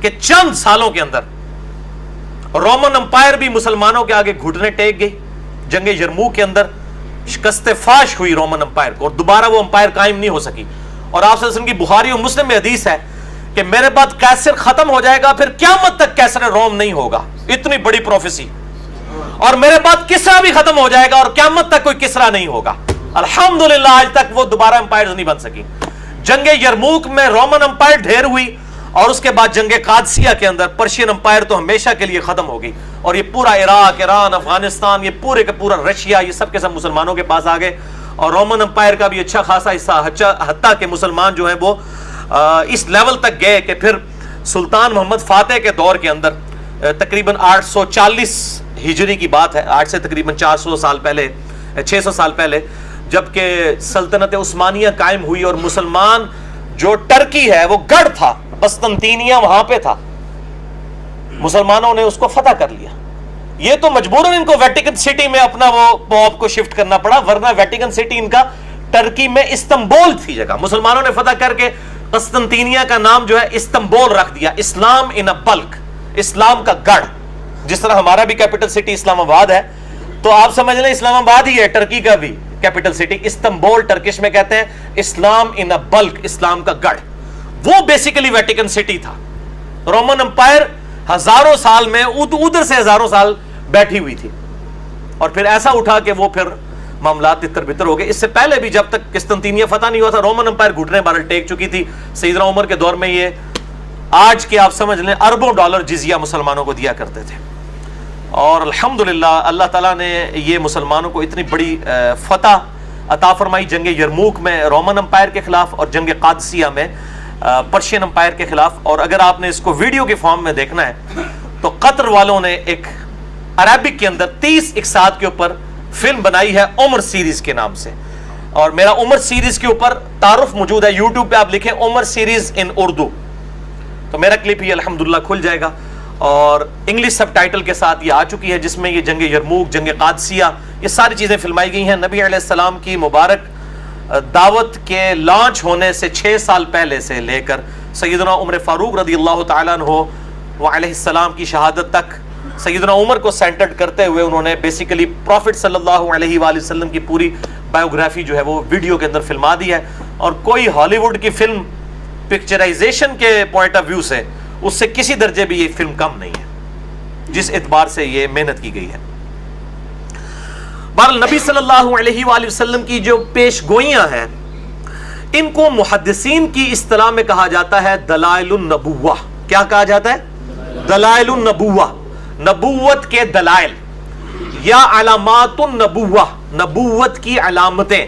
کہ چند سالوں کے اندر رومن امپائر بھی مسلمانوں کے آگے گھٹنے ٹیک گئی. جنگ یرموک کے اندر شکست فاش ہوئی رومن امپائر کو، اور دوبارہ وہ امپائر قائم نہیں ہو سکی. اور آپ صلی اللہ علیہ وسلم کی بخاری اور مسلم میں حدیث ہے کہ میرے بعد کیسر ختم ہو جائے گا، پھر قیامت تک کیسر روم نہیں ہوگا. اتنی بڑی پروفیسی. اور میرے بعد کسرا بھی ختم ہو جائے گا اور قیامت تک کوئی کسرا نہیں ہوگا. الحمدللہ آج تک وہ دوبارہ امپائرز نہیں بن سکی. جنگ یرموک میں رومن امپائر ڈھیر ہوئی، اور اس کے بعد جنگ قادسیہ کے اندر پرشین امپائر تو ہمیشہ کے لیے ختم ہو گئی، اور یہ پورا عراق، ایران، افغانستان، یہ پورے کا پورا رشیا، یہ سب کے سب مسلمانوں کے پاس آ گئے. اور رومن امپائر کا بھی اچھا خاصا حصہ، حتیٰ کہ مسلمان جو ہیں وہ اس لیول تک گئے کہ پھر سلطان محمد فاتح کے دور کے اندر تقریباً 840 ہجری کی بات ہے، آج سے تقریباً 400 سال پہلے، 600 سال پہلے، جبکہ سلطنت عثمانیہ قائم ہوئی اور مسلمان جو ٹرکی ہے وہ گڑھ تھا، قسطنطینیہ وہاں پہ تھا، مسلمانوں نے اس کو فتح کر لیا. یہ تو مجبوراً ان کو ویٹیکن سٹی میں اپنا وہ پوپ کو شفٹ کرنا پڑا، ورنہ ویٹیکن سٹی ان کا ٹرکی میں استنبول تھی جگہ. مسلمانوں نے فتح کر کے قسطنطینیہ کا نام جو ہے استنبول رکھ دیا. اسلام ان اے بلک، اسلام کا گڑھ. جس طرح ہمارا بھی کیپٹل سٹی اسلام آباد ہے، تو آپ سمجھ لیں اسلام آباد ہی ہے ٹرکی کا بھی کیپٹل سٹی. استنبول ٹرکش میں کہتے ہیں اسلام ان اے بلک، اسلام کا گڑھ. وہ بیسیکلی ویٹیکن سٹی تھا. رومن امپائر ہزاروں سال میں ادھر سے ہزاروں سال بیٹھی ہوئی تھی، اور پھر ایسا اٹھا کہ وہ پھر معاملات تتر بتر ہو گئے. اس سے پہلے بھی جب تک قسطنطینیہ فتح نہیں ہوا تھا، رومن امپائر گھٹنے بارل ٹیک چکی تھی. سیدنا عمر کے دور میں یہ آج کے آپ سمجھ لیں اربوں ڈالر جزیہ مسلمانوں کو دیا کرتے تھے. اور الحمدللہ اللہ تعالیٰ نے یہ مسلمانوں کو اتنی بڑی فتح عطا فرمائی جنگ یرموک میں رومن امپائر کے خلاف، اور جنگ قادسیہ میں پرشین امپائر کے خلاف. اور اگر آپ نے اس کو ویڈیو کے فارم میں دیکھنا ہے تو قطر والوں نے ایک عربک کے اندر 30 اقساط کے اوپر فلم بنائی ہے عمر سیریز کے نام سے. اور میرا عمر سیریز کے اوپر تعارف موجود ہے، یوٹیوب پہ آپ لکھیں عمر سیریز ان اردو تو میرا کلپ ہی الحمدللہ کھل جائے گا. اور انگلش سب ٹائٹل کے ساتھ یہ آ چکی ہے، جس میں یہ جنگ یرموک، جنگ قادسیہ، یہ ساری چیزیں فلمائی گئی ہیں. نبی علیہ السلام کی مبارک دعوت کے لانچ ہونے سے 6 سال پہلے سے لے کر سیدنا عمر فاروق رضی اللہ تعالیٰ عنہ وعلیہ السلام کی شہادت تک سیدنا عمر کو سینٹرڈ کرتے ہوئے انہوں نے بیسیکلی پروفٹ صلی اللہ علیہ وآلہ وسلم کی پوری بایوگرافی جو ہے وہ ویڈیو کے اندر فلما دی ہے. اور کوئی ہالی ووڈ کی فلم پکچرائزیشن کے پوائنٹ آف ویو سے اس سے کسی درجے بھی یہ فلم کم نہیں ہے، جس اعتبار سے یہ محنت کی گئی ہے. بہرحال نبی صلی اللہ علیہ وآلہ وسلم کی جو پیش گوئیاں ہیں، ان کو محدثین کی اصطلاح میں کہا جاتا ہے دلائل النبوہ. کیا کہا جاتا ہے؟ دلائل النبوہ، نبوت کے دلائل یا علامات النبوہ، نبوت کی علامتیں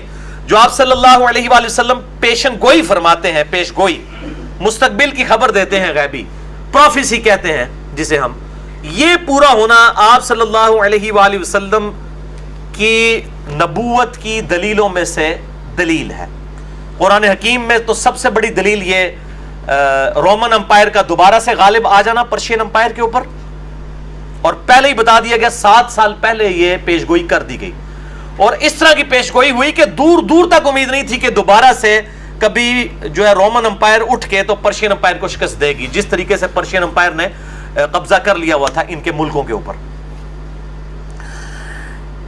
جو آپ صلی اللہ علیہ وآلہ وسلم پیشن گوئی فرماتے ہیں. پیش گوئی، مستقبل کی خبر دیتے ہیں، غیبی پروفیسی کہتے ہیں جسے ہم. یہ پورا ہونا آپ صلی اللہ علیہ وآلہ وسلم کی نبوت کی دلیلوں میں سے دلیل ہے. قرآن حکیم میں تو سب سے بڑی دلیل یہ رومن امپائر کا دوبارہ سے غالب آ جانا پرشین امپائر کے اوپر، اور پہلے ہی بتا دیا گیا 7 سال پہلے یہ پیش گوئی کر دی گئی. اور اس طرح کی پیش گوئی ہوئی کہ دور دور تک امید نہیں تھی کہ دوبارہ سے کبھی جو ہے رومن امپائر اٹھ کے تو پرشین امپائر کو شکست دے گی، جس طریقے سے پرشین امپائر نے قبضہ کر لیا ہوا تھا ان کے ملکوں کے اوپر.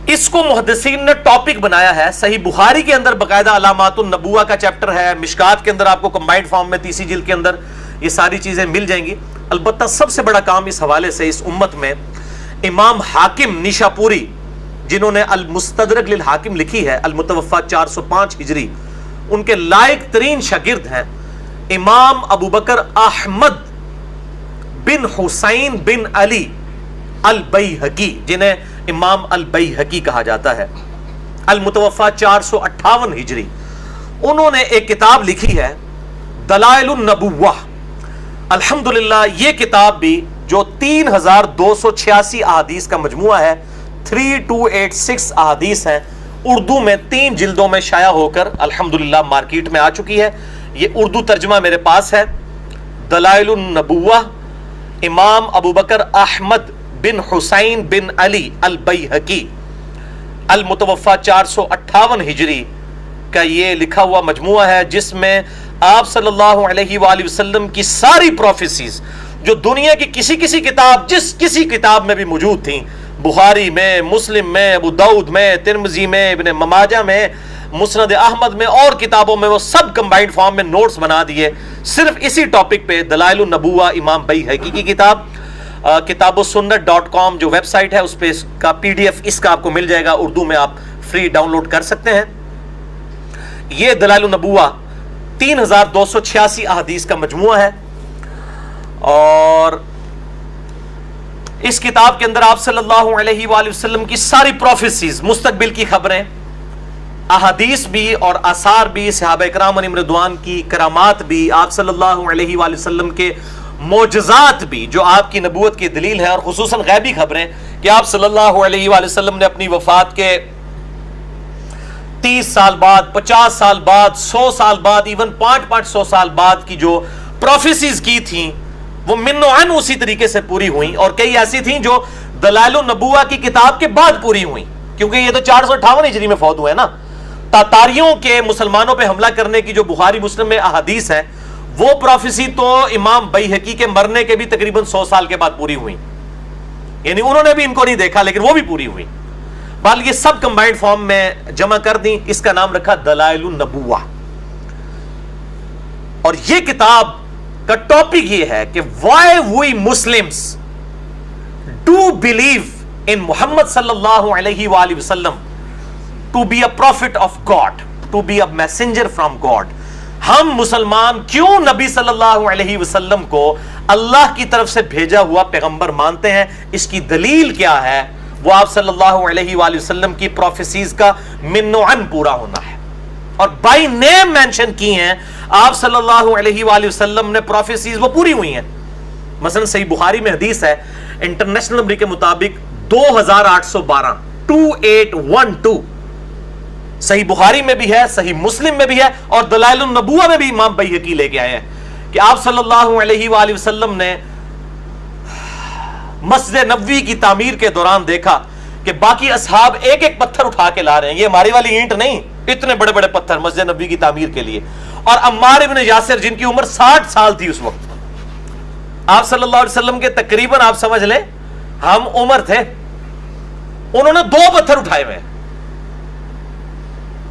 اس کو محدثین نے ٹاپک بنایا ہے. صحیح بخاری کے اندر باقاعدہ علامات النبوہ کا چیپٹر ہے، مشکات کے اندر آپ کو کمبائنڈ فارم میں تیسری جلد کے اندر یہ ساری چیزیں مل جائیں گی. البتہ سب سے بڑا کام اس حوالے سے اس امت میں امام حاکم نیشا پوری، جنہوں نے المستدرک للحاکم لکھی ہے، المتوفا 405 ہجری، ان کے لائق ترین شاگرد ہیں امام ابو بکر احمد بن حسین بن علی البیہقی، جنہیں امام البیہقی کہا جاتا ہے، المتوفا 458 ہجری. انہوں نے ایک کتاب لکھی ہے دلائل النبوہ. الحمدللہ یہ کتاب بھی جو 3286 احادیث کا مجموعہ ہے، 3286 احادیث ہیں، اردو میں 3 جلدوں میں شائع ہو کر الحمدللہ مارکیٹ میں آ چکی ہے. یہ اردو ترجمہ میرے پاس ہے. دلائل النبوہ، امام ابو بکر احمد بن حسین بن علی البیہقی المتوفہ 458 ہجری کا یہ لکھا ہوا مجموعہ ہے، جس میں آپ صلی اللہ علیہ وآلہ وسلم کی ساری پروفیسیز جو دنیا کی کسی کتاب، جس کسی کتاب میں بھی موجود تھیں، بخاری میں، مسلم میں، ابو داؤد میں، ترمذی میں، ابن ماجہ میں، مسند احمد میں اور کتابوں میں، وہ سب کمبائنڈ فارم میں نوٹس بنا دیے صرف اسی ٹاپک پہ۔ دلائل النبوہ امام بیہقی کی کتاب، کتابوسنت.com جو ویب سائٹ ہے اس پہ اس کا PDF اس کا آپ کو مل جائے گا، اردو میں آپ فری ڈاؤن لوڈ کر سکتے ہیں۔ یہ دلائل النبوہ 3286 احادیث کا مجموعہ ہے، اور اس کتاب کے اندر آپ صلی اللہ علیہ وآلہ وسلم کی ساری پروفیسیز، مستقبل کی خبریں، احادیث بھی اور آثار بھی، صحابہ کرام علیہم رضوان کی کرامات بھی، آپ صلی اللہ علیہ وآلہ وسلم کے معجزات بھی جو آپ کی نبوت کی دلیل ہے، اور خصوصاً غیبی خبریں کہ آپ صلی اللہ علیہ وآلہ وسلم نے اپنی وفات کے 30 سال بعد، 50 سال بعد، 100 سال بعد، ایون 500 سال بعد کی جو پروفیسیز کی تھیں وہ من و عن اسی طریقے سے پوری ہوئیں، اور کئی ایسی تھیں جو دلائل النبوہ کی کتاب کے بعد پوری ہوئیں، کیونکہ یہ تو 458 ہجری میں فوت ہوئے نا۔ تاتاریوں کے مسلمانوں پہ حملہ کرنے کی جو بخاری مسلم میں احادیث ہے، وہ پروفیسی تو امام بیہقی کے مرنے کے بھی تقریباً 100 سال کے بعد پوری ہوئی، یعنی انہوں نے بھی ان کو نہیں دیکھا لیکن وہ بھی پوری ہوئی۔ بال یہ سب کمبائنڈ فارم میں جمع کر دیں، اس کا نام رکھا دلائل النبوہ۔ اور یہ کتاب کا ٹاپک یہ ہے کہ why we Muslims do believe in Muhammad صلی اللہ علیہ وآلہ وسلم to be a prophet of God, to be a messenger from God. ہم مسلمان کیوں نبی صلی اللہ علیہ وسلم کو اللہ کی طرف سے بھیجا ہوا پیغمبر مانتے ہیں، اس کی دلیل کیا ہے؟ وہ آپ صلی اللہ علیہ وآلہ وسلم کی پروفیسیز کا من و عن پورا ہونا ہے، اور بائی نیم مینشن کی ہیں آپ صلی اللہ علیہ وآلہ وسلم نے پروفیسیز وہ پوری ہوئی ہیں۔ مثلا صحیح بخاری میں حدیث ہے، انٹرنیشنل نمبر کے مطابق 2812 2812، صحیح بخاری میں بھی ہے، صحیح مسلم میں بھی ہے، اور دلائل النبوہ میں بھی امام بیہقی لے کے آئے ہیں کہ آپ صلی اللہ علیہ وآلہ وسلم نے مسجد نبوی کی تعمیر کے دوران دیکھا کہ باقی اصحاب ایک ایک پتھر اٹھا کے لا رہے ہیں، یہ ہماری والی اینٹ نہیں، اتنے بڑے بڑے پتھر مسجد نبوی کی تعمیر کے لیے۔ اور عمار ابن یاسر جن کی عمر 60 سال تھی اس وقت، آپ صلی اللہ علیہ وسلم کے تقریباً آپ سمجھ لیں ہم عمر تھے، انہوں نے 2 پتھر اٹھائے ہوئے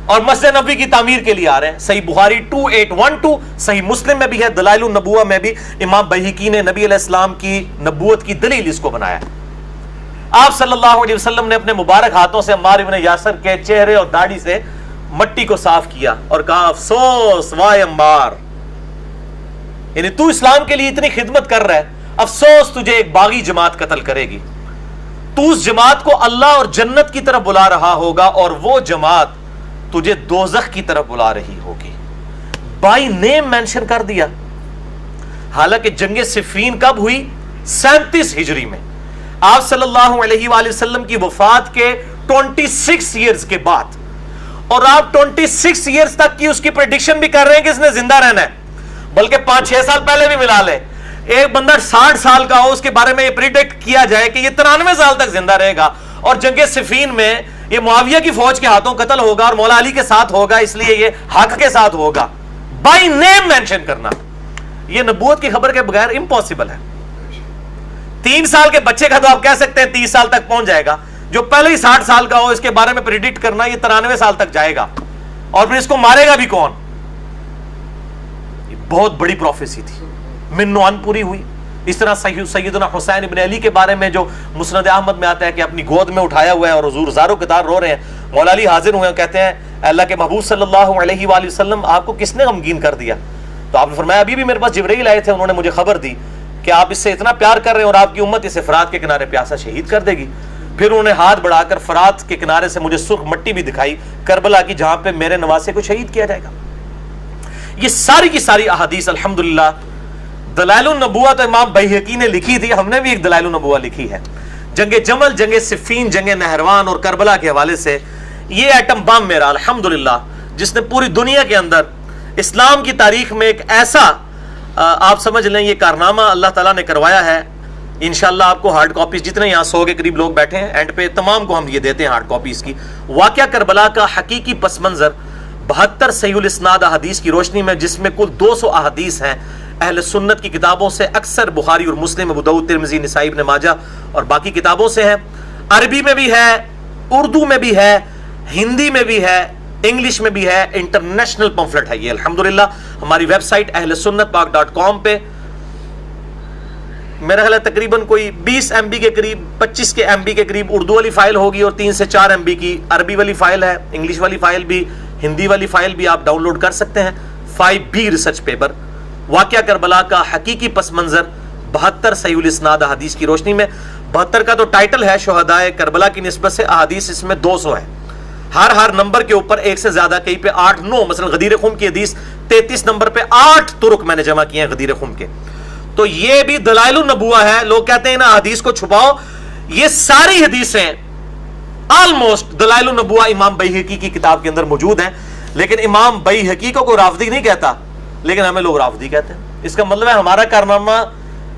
اور مسجد نبوی کی تعمیر کے لیے آ رہے ہیں۔ صحیح بخاری 2812، صحیح مسلم میں بھی ہے، دلائل النبوہ میں بھی امام بیہقی نے نبی علیہ السلام کی نبوت کی دلیل اس کو بنایا۔ آپ صلی اللہ علیہ وسلم نے اپنے مبارک ہاتھوں سے عمار ابن یاسر کے چہرے اور داڑھی سے مٹی کو صاف کیا اور کہا افسوس وائے عمار، یعنی تو اسلام کے لیے اتنی خدمت کر رہا ہے، افسوس تجھے ایک باغی جماعت قتل کرے گی، تو اس جماعت کو اللہ اور جنت کی طرف بلا رہا ہوگا اور وہ جماعت تجھے دوزخ کی طرف بلا رہی ہوگی۔ بائی نیم مینشن کر دیا۔ حالانکہ جنگ صفین کب ہوئی؟ 37 ہجری میں، آپ صلی اللہ علیہ وآلہ وسلم کی وفات کے 26 ایئرز کے بعد، اور آپ 26 ایئرز تک کی اس کی پریڈکشن بھی کر رہے ہیں کہ اس نے زندہ رہنا ہے، بلکہ 5-6 سال پہلے بھی ملا لے۔ ایک بندہ 60 سال کا ہو، اس کے بارے میں یہ پریڈکٹ کیا جائے کہ یہ 93 سال تک زندہ رہے گا، اور جنگ صفین میں یہ معاویہ کی فوج کے ہاتھوں قتل ہوگا اور مولا علی کے ساتھ ہوگا، اس لیے یہ حق کے ساتھ ہوگا۔ بائی نیم مینشن کرنا یہ نبوت کی خبر کے بغیر امپاسبل ہے۔ 3 سال کے بچے کا تو آپ کہہ سکتے ہیں 30 سال تک پہنچ جائے گا، جو پہلے ہی 60 سال کا ہو اس کے بارے میں پریڈکٹ کرنا یہ 93 سال تک جائے گا، اور پھر اس کو مارے گا بھی کون؟ یہ بہت بڑی پروفیسی تھی، من و عن پوری ہوئی۔ اس طرح سیدنا حسین ابن علی کے بارے میں جو مسند احمد میں آتا ہے کہ اپنی گود میں اٹھایا ہوا ہے اور حضور زاروں قطار رو رہے ہیں، مولا علی حاضر ہوئے ہیں، کہتے ہیں اللہ کے محبوب صلی اللہ علیہ وآلہ وسلم آپ کو کس نے غمگین کر دیا؟ تو آپ نے فرمایا ابھی بھی میرے پاس جبرائیل آئے تھے، انہوں نے مجھے خبر دی کہ آپ اس سے اتنا پیار کر رہے ہیں اور آپ کی امت اسے فرات کے کنارے پیاسا شہید کر دے گی۔ پھر انہوں نے ہاتھ بڑھا کر فرات کے کنارے سے مجھے سرخ مٹی بھی دکھائی کربلا کی، جہاں پہ میرے نواسے کو شہید کیا جائے گا۔ یہ ساری کی ساری احادیث الحمدللہ دلائل النبوہ تو امام بیہقی نے لکھی تھی، ہم نے بھی ایک دلائل النبوہ لکھی ہے۔ جنگ جمل، جنگ صفین، جنگ نہروان اور کربلا کے حوالے سے یہ ایٹم بم میرا الحمدللہ جس نے پوری دنیا کے اندر اسلام کی تاریخ میں ایک ایسا آپ سمجھ لیں یہ کارنامہ اللہ تعالیٰ نے کروایا ہے انشاءاللہ آپ کو ہارڈ کاپیز جتنے یہاں 100 کے قریب لوگ بیٹھے ہیں اینڈ پہ تمام کو ہم یہ دیتے ہیں ہارڈ کاپیز کی. واقعہ کربلا کا حقیقی پس منظر 72 صحیح الاسناد احادیث کی روشنی میں، جس میں کل 200 احادیث ہیں اہل سنت کی کتابوں سے، اکثر بخاری اور مسلم، ابو داؤد، ترمذی، نسائی، ابن ماجہ اور باقی کتابوں سے ہیں. عربی میں بھی ہے، اردو میں بھی ہے، ہندی میں بھی ہے، انگلش میں بھی ہے. انٹرنیشنل پمفلٹ ہے یہ الحمدللہ. ہماری ویب سائٹ اہل سنت پاک .com پہ میرا خیال ہے تقریباً کوئی 20 MB کے قریب، 25 کے MB کے قریب اردو والی فائل ہوگی اور 3 سے 4 MB کی عربی والی فائل ہے. انگلش والی فائل بھی، ہندی والی فائل بھی آپ ڈاؤن لوڈ کر سکتے ہیں. 5B ریسرچ پیپر واقعہ کربلا کا حقیقی پس منظر 72 صحیح الاسناد احادیث کی روشنی میں. 72 کا تو ٹائٹل ہے شہدائے کربلا کی نسبت سے، احادیث اس میں 200 ہے. ہر نمبر کے اوپر ایک سے زیادہ، کہیں پہ 8 9، مثلا غدیر خم کی حدیث 33 نمبر پہ 8 طرق میں نے جمع کیے ہیں غدیر خم کے. تو یہ بھی دلائل النبوہ ہے. لوگ کہتے ہیں نا حدیث کو چھپاؤ، یہ ساری حدیثیں آلموسٹ دلائل النبوہ امام بیہقی کی کتاب کے اندر موجود ہیں. لیکن امام بیہقی کو کوئی رافضی نہیں کہتا، لیکن ہمیں لوگ رافضی کہتے ہیں. اس کا مطلب ہے ہمارا کارنامہ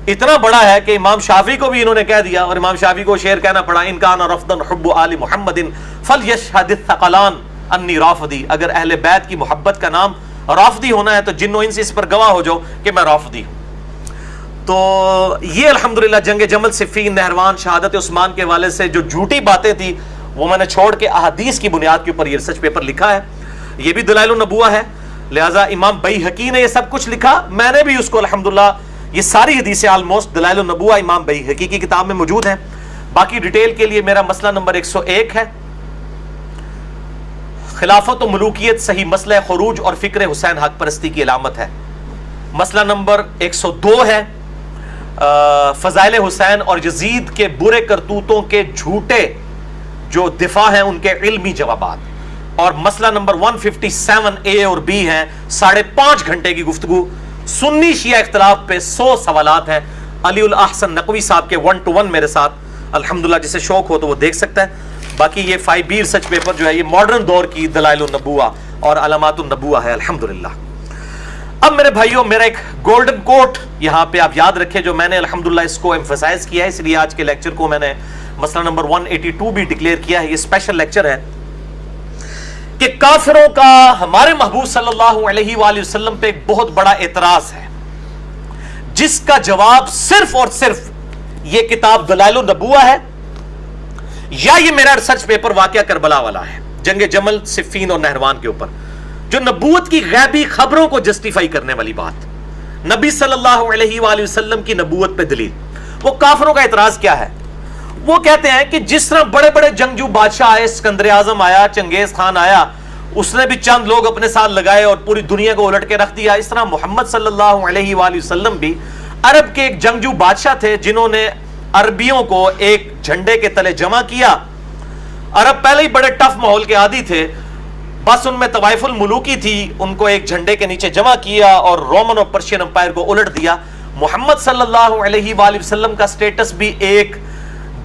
اتنا بڑا ہے کہ امام شافعی کو بھی انہوں نے کہہ دیا، اور امام شافعی کو شعر کہنا پڑا، ان کان رفضا حب آل محمد فلیشہد الثقلان انی رافضی. اگر اہل بیت کی محبت کا نام رافضی ہونا ہے تو جن و انس اس پر گواہ ہو جاؤ کہ میں رافضی ہوں. تو یہ الحمدللہ جنگ جمل، صفین، نہروان، شہادت عثمان کے حوالے سے جو جھوٹی باتیں تھی وہ میں نے چھوڑ کے احادیث کی بنیاد کے اوپر یہ ریسرچ پیپر لکھا ہے. یہ بھی دلائل النبوہ ہے. لہٰذا امام بیہقی نے یہ سب کچھ لکھا، میں نے بھی اس کو الحمدللہ یہ ساری حدیثیں آلموسٹ دلائل النبوہ امام بیہقی کی کتاب میں موجود ہیں. باقی ڈیٹیل کے لیے میرا مسئلہ نمبر 101 ہے، خلافت و ملوکیت صحیح مسئلہ خروج اور فکر حسین حق پرستی کی علامت ہے. مسئلہ نمبر 102 ہے فضائل حسین اور یزید کے برے کرتوتوں کے جھوٹے جو دفاع ہیں ان کے علمی جوابات. اور مسئلہ نمبر 157A اور B ہیں 5.5 گھنٹے کی گفتگو. سنی شیعہ اختلاف پہ 100 سوالات ہیں. علی الاحسن نقوی صاحب کے 1 to 1 میرے ساتھ الحمدللہ، جسے شوق ہو تو وہ دیکھ سکتا ہے. باقی یہ 5B ریسرچ پیپر جو ہے یہ ماڈرن دور کی دلائل النبوہ اور علامات النبوہ ہے الحمدللہ. اب میرے بھائیوں، میرا ایک گولڈن کوٹ یہاں پہ آپ یاد رکھیں جو میں نے الحمدللہ اس کو ایمفسائز کیا ہے، اس لیے آج کے لیکچر کو میں نے مسئلہ نمبر 182 بھی ڈکلیئر کیا ہے. یہ اسپیشل لیکچر ہے کہ کافروں کا ہمارے محبوب صلی اللہ علیہ وآلہ وسلم پہ ایک بہت بڑا اعتراض ہے، جس کا جواب صرف اور صرف یہ کتاب دلائل النبوہ ہے یا یہ میرا ریسرچ پیپر واقعہ کربلا والا ہے، جنگ جمل، صفین اور نہروان کے اوپر، جو نبوت کی غیبی خبروں کو جسٹیفائی کرنے والی بات، نبی صلی اللہ علیہ وآلہ وسلم کی نبوت پہ دلیل. وہ کافروں کا اعتراض کیا ہے؟ وہ کہتے ہیں کہ جس طرح بڑے بڑے جنگجو بادشاہ آئے، اسکندر اعظم آیا، چنگیز خان آیا، اس نے بھی چند لوگ اپنے ساتھ لگائے اور پوری دنیا کو الٹ کے رکھ دیا، اس طرح محمد صلی اللہ علیہ وآلہ وسلم بھی عرب کے ایک جنگجو بادشاہ تھے جنہوں نے عربیوں کو ایک جھنڈے کے تلے جمع کیا. عرب پہلے ہی بڑے ٹف ماحول کے عادی تھے، بس ان میں طوائف الملوکی تھی، ان کو ایک جھنڈے کے نیچے جمع کیا اور رومن اور پرشین امپائر کو الٹ دیا. محمد صلی اللہ علیہ وآلہ وسلم کا سٹیٹس بھی ایک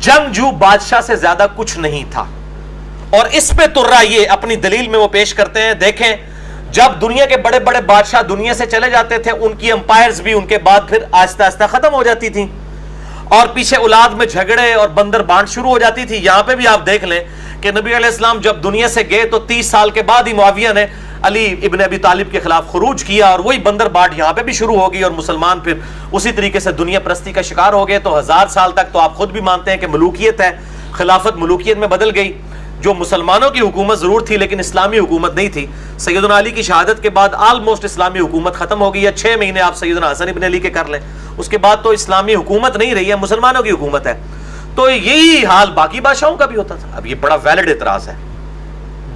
جنگجو بادشاہ سے زیادہ کچھ نہیں تھا. اور اس پہ ترا یہ اپنی دلیل میں وہ پیش کرتے ہیں، دیکھیں جب دنیا کے بڑے بڑے بادشاہ دنیا سے چلے جاتے تھے، ان کی امپائرز بھی ان کے بعد پھر آہستہ آہستہ ختم ہو جاتی تھیں اور پیچھے اولاد میں جھگڑے اور بندر بانٹ شروع ہو جاتی تھی. یہاں پہ بھی آپ دیکھ لیں کہ نبی علیہ السلام جب دنیا سے گئے تو 30 سال کے بعد ہی معاویہ نے علی ابن ابی طالب کے خلاف خروج کیا اور وہی بندر بانٹ یہاں پہ بھی شروع ہو گئی اور مسلمان پھر اسی طریقے سے دنیا پرستی کا شکار ہو گئے. تو 1000 سال تک تو آپ خود بھی مانتے ہیں کہ ملوکیت ہے، خلافت ملوکیت میں بدل گئی. جو مسلمانوں کی حکومت ضرور تھی لیکن اسلامی حکومت نہیں تھی. سیدنا علی کی شہادت کے بعد آلموسٹ اسلامی حکومت ختم ہو گئی. یا 6 مہینے آپ سیدنا حسن ابن علی کے کر لیں، اس کے بعد تو اسلامی حکومت نہیں رہی ہے، مسلمانوں کی حکومت ہے. تو یہی حال باقی بادشاہوں کا بھی ہوتا تھا. اب یہ بڑا ویلڈ اعتراض ہے،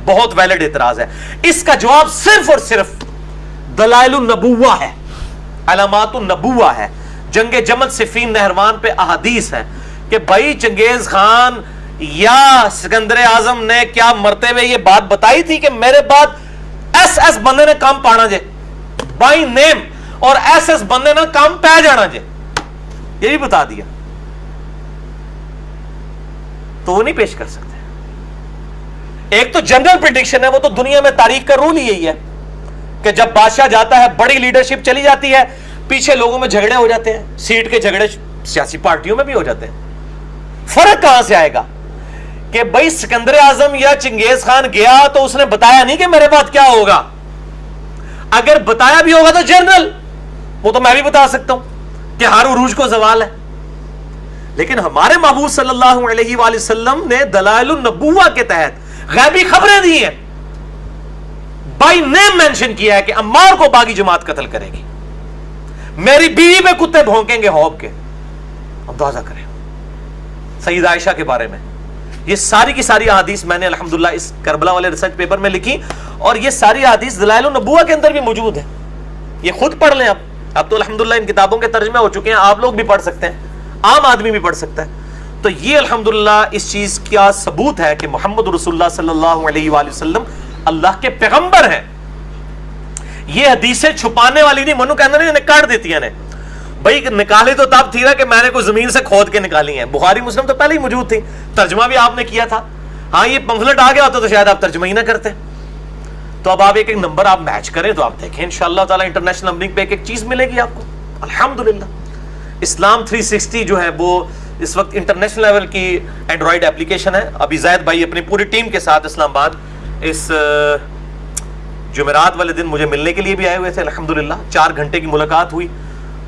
بہت ویلڈ اعتراض ہے. اس کا جواب صرف اور صرف دلائل النبوہ ہے، علامات النبوہ ہے. جنگ جمل، صفین، نہروان پہ احادیث ہے کہ بھائی چنگیز خان یا سکندر اعظم نے کیا مرتے ہوئے یہ بات بتائی تھی کہ میرے بعد ایس بندے نے کام پانا جے بائی نیم اور ایس بندے نے کام پہ جانا جے، یہ بھی بتا دیا. تو وہ نہیں پیش کر سکتے. ایک تو جنرل پریڈکشن ہے، وہ تو دنیا میں تاریخ کا رول یہی ہے کہ جب بادشاہ جاتا ہے، بڑی لیڈرشپ چلی جاتی ہے، پیچھے لوگوں میں جھگڑے ہو جاتے ہیں، سیٹ کے جھگڑے سیاسی پارٹیوں میں بھی ہو جاتے ہیں. فرق کہاں سے آئے گا کہ بھائی سکندر اعظم یا چنگیز خان گیا تو اس نے بتایا نہیں کہ میرے بعد کیا ہوگا. اگر بتایا بھی ہوگا تو جنرل، وہ تو میں بھی بتا سکتا ہوں کہ ہر عروج کو زوال ہے. لیکن ہمارے محبوب صلی اللہ علیہ وآلہ وسلم نے دلائل النبوہ کے تحت غیبی خبریں دی ہیں. بائی نیم مینشن کیا ہے کہ عمار کو باغی جماعت قتل کرے گی، میری بیوی پہ کتے بھونکیں گے ہوب کے. اندازہ کریں سید عائشہ کے بارے میں. یہ ساری کی ساری احادیث میں نے الحمدللہ اس کربلا والے ریسرچ پیپر میں لکھی، اور یہ ساری احادیث دلائل النبوہ کے اندر بھی موجود ہے. یہ خود پڑھ لیں. اب تو الحمدللہ ان کتابوں کے ترجمے ہو چکے ہیں، آپ لوگ بھی پڑھ سکتے ہیں، عام آدمی بھی پڑھ سکتا ہے. تو یہ الحمدللہ اس چیز کا ثبوت ہے کہ محمد رسول اللہ صلی اللہ علیہ وآلہ وسلم اللہ کے پیغمبر ہیں. یہ حدیثیں چھپانے والی نہیں، منو کہنا نہیں کاٹ دیتی ہیں. بھائی نکالی تو تب تھی نا کہ میں نے کوئی زمین سے کھود کے نکالی ہیں. بخاری مسلم تو پہلے ہی موجود تھی، ترجمہ بھی آپ نے کیا تھا. ہاں یہ پمفلٹ آ گیا ہوتا تو شاید آپ ترجمہ ہی نہ کرتے. تو اب آپ ایک ایک نمبر آپ میچ کریں تو آپ دیکھیں انشاءاللہ تعالی انٹرنیشنل نمبرنگ پہ ایک ایک چیز ملے گی آپ کو الحمدللہ. اسلام 360 جو ہے وہ اس وقت انٹرنیشنل لیول کی اینڈرائڈ اپلیکیشن ہے. ابھی زید بھائی اپنی پوری ٹیم کے ساتھ اسلام آباد اس جمعرات والے دن مجھے ملنے کے لیے بھی آئے ہوئے تھے الحمدللہ. 4 گھنٹے کی ملاقات ہوئی.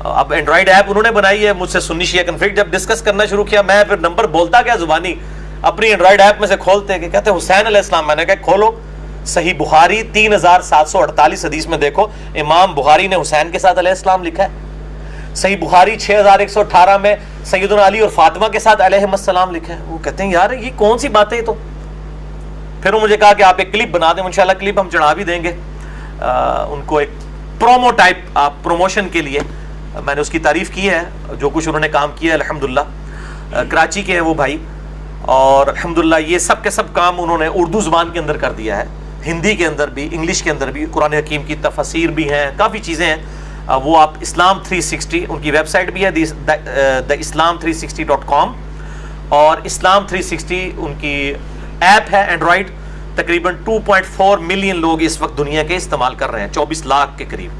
اب اینڈرائڈ ایپ انہوں نے بنائی ہے. مجھ سے سنی شیعہ کنفلکٹ جب ڈسکس کرنا شروع کیا، میں پھر نمبر بولتا کیا زبانی اپنی اینڈرائڈ ایپ میں سے کھولتے کہ کہتے حسین علیہ السلام. میں نے کہا کھولو صحیح بخاری 3748 حدیث میں دیکھو امام بخاری نے حسین کے ساتھ علیہ السلام لکھا ہے. صحیح بخاری 6118 میں سیدنا علی اور فاطمہ کے ساتھ علیہ السلام لکھا ہے. وہ کہتے ہیں یار یہ کون سی باتیں. تو پھر انہوں نے کہا کہ آپ ایک کلپ بنا دیں، انشاءاللہ کلپ ہم چڑھا بھی دیں گے ان کو ایک پرومو ٹائپ آپ پروموشن کے لیے. میں نے اس کی تعریف کی ہے جو کچھ انہوں نے کام کیا ہے الحمدللہ. کراچی کے ہیں وہ بھائی، اور الحمدللہ یہ سب کے سب کام انہوں نے اردو زبان کے اندر کر دیا ہے، ہندی کے اندر بھی، انگلش کے اندر بھی. قرآن حکیم کی تفاسیر بھی ہیں، کافی چیزیں ہیں. وہ آپ اسلام 360 ان کی ویب سائٹ بھی ہے theislam360.com، اور اسلام 360 ان کی ایپ ہے اینڈرائڈ. تقریباً 2.4 ملین لوگ اس وقت دنیا کے استعمال کر رہے ہیں، 24 لاکھ کے قریب.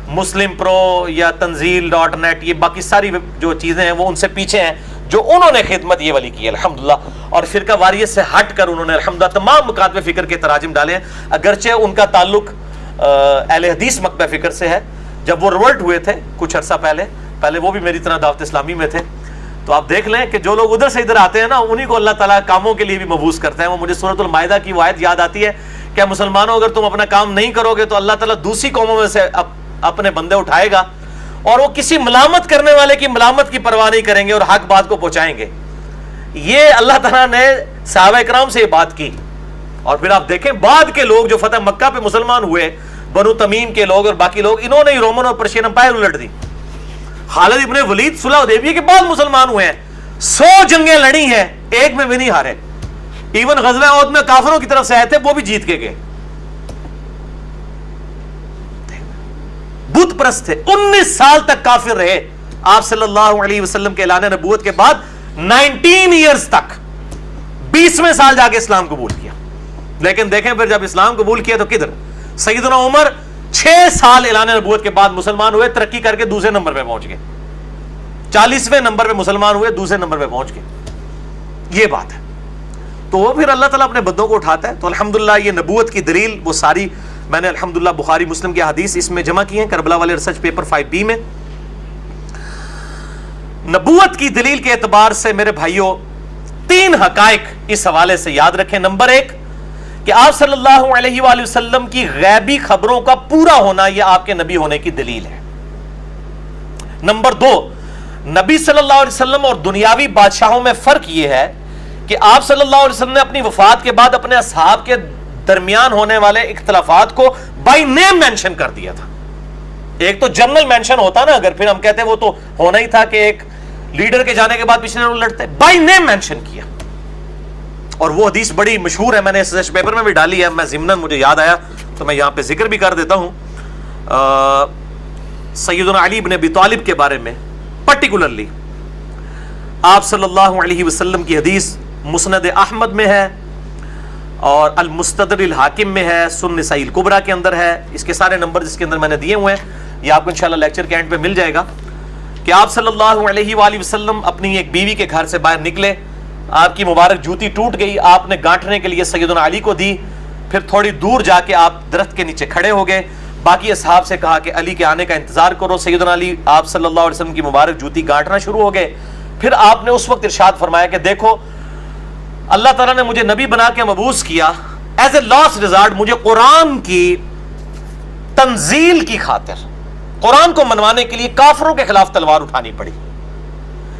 مسلم پرو یا تنزیل.net یہ باقی ساری جو چیزیں ہیں وہ ان سے پیچھے ہیں، جو انہوں نے خدمت یہ والی کی ہے الحمدللہ. اور فرقہ واریت سے ہٹ کر انہوں نے الحمدللہ تمام مکاتب فکر کے تراجم ڈالے ہیں. اگرچہ ان کا تعلق اہل حدیث مکتبہ فکر سے ہے. جب وہ ریورٹ ہوئے تھے کچھ عرصہ پہلے وہ بھی میری طرح دعوت اسلامی میں تھے. تو آپ دیکھ لیں کہ جو لوگ ادھر سے ادھر آتے ہیں نا انہی کو اللہ تعالیٰ کاموں کے لیے بھی مبعوث کرتے ہیں. وہ مجھے سورۃ المائدہ کی وہ آیت یاد آتی ہے کہ مسلمانوں اگر تم اپنا کام نہیں کرو گے تو اللہ تعالیٰ دوسری قوموں میں سے اپنے بندے اٹھائے گا، اور وہ کسی ملامت کرنے والے کی ملامت کی پرواہ نہیں کریں گے اور حق بات کو پہنچائیں گے. یہ اللہ تعالیٰ نے صحابہ کرام سے یہ بات کی. اور پھر آپ دیکھیں بعد کے لوگ جو فتح مکہ پہ مسلمان ہوئے، بنو تمیم کے لوگ اور باقی لوگ، انہوں نے رومن اور پرشین امپائر الٹ دی. خالد ابن ولید صلح حدیبیہ کے بعد مسلمان ہوئے ہیں. 100 جنگیں لڑی ہیں، ایک میں بھی نہیں ہارے. ایون غزوہ احد میں کافروں کی طرف سے آئے تھے، وہ بھی جیت کے گئے. بت پرست تھے، 19 سال تک کافر رہے. آپ صلی اللہ علیہ وسلم کے اعلان نبوت کے بعد 19 ایئرز تک 20ویں سال جا کے اسلام قبول کیا. لیکن دیکھیں پھر جب اسلام قبول کیا تو کدھر. سیدنا عمر 6 سال اعلان نبوت کے بعد مسلمان ہوئے، ترقی کر کے دوسرے نمبر پہ پہنچ گئے. 40ویں نمبر پہ مسلمان ہوئے، دوسرے نمبر پہ پہنچ گئے. یہ بات ہے. تو وہ پھر اللہ تعالیٰ اپنے بندوں کو اٹھاتا ہے. تو الحمدللہ یہ نبوت کی دلیل وہ ساری میں نے الحمدللہ بخاری مسلم کی حدیث اس میں جمع کی ہیں کربلا والے ریسرچ پیپر 5B میں. نبوت کی دلیل کے اعتبار سے میرے بھائیوں 3 حقائق اس حوالے سے یاد رکھیں. نمبر 1 کہ آپ صلی اللہ علیہ وآلہ وسلم کی غیبی خبروں کا پورا ہونا یہ آپ کے نبی ہونے کی دلیل ہے. نمبر 2 نبی صلی اللہ علیہ وسلم اور دنیاوی بادشاہوں میں فرق یہ ہے کہ آپ صلی اللہ علیہ وسلم نے اپنی وفات کے بعد اپنے اصحاب کے درمیان ہونے والے اختلافات کو بائی نیم مینشن کر دیا تھا. ایک تو جنرل مینشن ہوتا نا، اگر پھر ہم کہتے وہ تو ہونا ہی تھا کہ ایک لیڈر کے جانے کے بعد پچھلے لوگ لڑتے. بائی نیم مینشن کیا. اور وہ حدیث بڑی مشہور ہے، میں نے ریسرچ پیپر میں بھی ڈالی ہے. میں ضمناً مجھے یاد آیا تو میں یہاں پہ ذکر بھی کر دیتا ہوں. سیدنا علی بن ابی طالب کے بارے میں پرٹیکولرلی آپ صلی اللہ علیہ وسلم کی حدیث مسند احمد میں ہے اور المستدرک الحاکم میں ہے، سنن نسائی الکبریٰ کے اندر ہے. اس کے سارے نمبر جس کے اندر میں نے دیے ہوئے ہیں یہ آپ کو انشاءاللہ لیکچر کے اینڈ پہ مل جائے گا کہ آپ صلی اللہ علیہ وآلہ وسلم اپنی ایک بیوی کے گھر سے باہر نکلے, آپ کی مبارک جوتی ٹوٹ گئی, آپ نے گانٹھنے کے لیے سیدنا علی کو دی, پھر تھوڑی دور جا کے آپ درخت کے نیچے کھڑے ہو گئے, باقی اصحاب سے کہا کہ علی کے آنے کا انتظار کرو. سیدنا علی آپ صلی اللہ علیہ وسلم کی مبارک جوتی گانٹنا شروع ہو گئے. پھر آپ نے اس وقت ارشاد فرمایا کہ دیکھو اللہ تعالیٰ نے مجھے نبی بنا کے مبعوث کیا, ایز اے لاسٹ ریزارٹ مجھے قرآن کی تنزیل کی خاطر, قرآن کو منوانے کے لیے کافروں کے خلاف تلوار اٹھانی پڑی,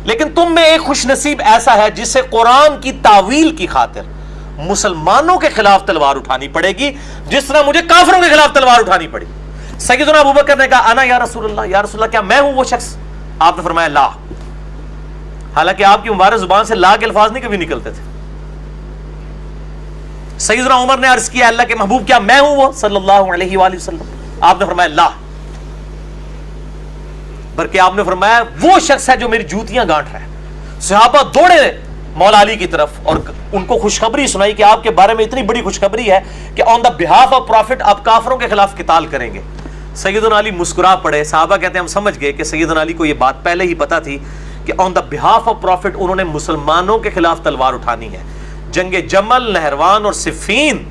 لیکن تم میں ایک خوش نصیب ایسا ہے جسے قرآن کی تعویل کی خاطر مسلمانوں کے خلاف تلوار اٹھانی پڑے گی جس طرح مجھے کافروں کے خلاف تلوار اٹھانی پڑی. سیدنا ابوبکر نے کہا انا یا رسول اللہ, یا رسول اللہ کیا میں ہوں وہ شخص؟ آپ نے فرمایا لا, حالانکہ آپ کی مبارک زبان سے لا کے الفاظ نہیں کبھی نکلتے تھے. سیدنا عمر نے عرض کیا اللہ کے محبوب کیا میں ہوں وہ صلی اللہ علیہ وآلہ وسلم؟ آپ نے فرمایا لا, بلکہ آپ نے فرمایا وہ شخص ہے جو میری جوتیاں گانٹ رہا ہے. صحابہ دوڑے مولا علی کی طرف اور ان کو خوشخبری سنائی کہ آپ کے بارے میں اتنی بڑی خوشخبری ہے کہ آن دا بہاف آف پروفٹ آپ کافروں کے خلاف قتال کریں گے. سیدنا علی مسکرا پڑے. صحابہ کہتے ہیں ہم سمجھ گئے کہ سیدنا علی کو یہ بات پہلے ہی پتا تھی کہ آن دا بہاف آف پروفٹ انہوں نے مسلمانوں کے خلاف تلوار اٹھانی ہے. جنگ جمل, نہروان اور صفین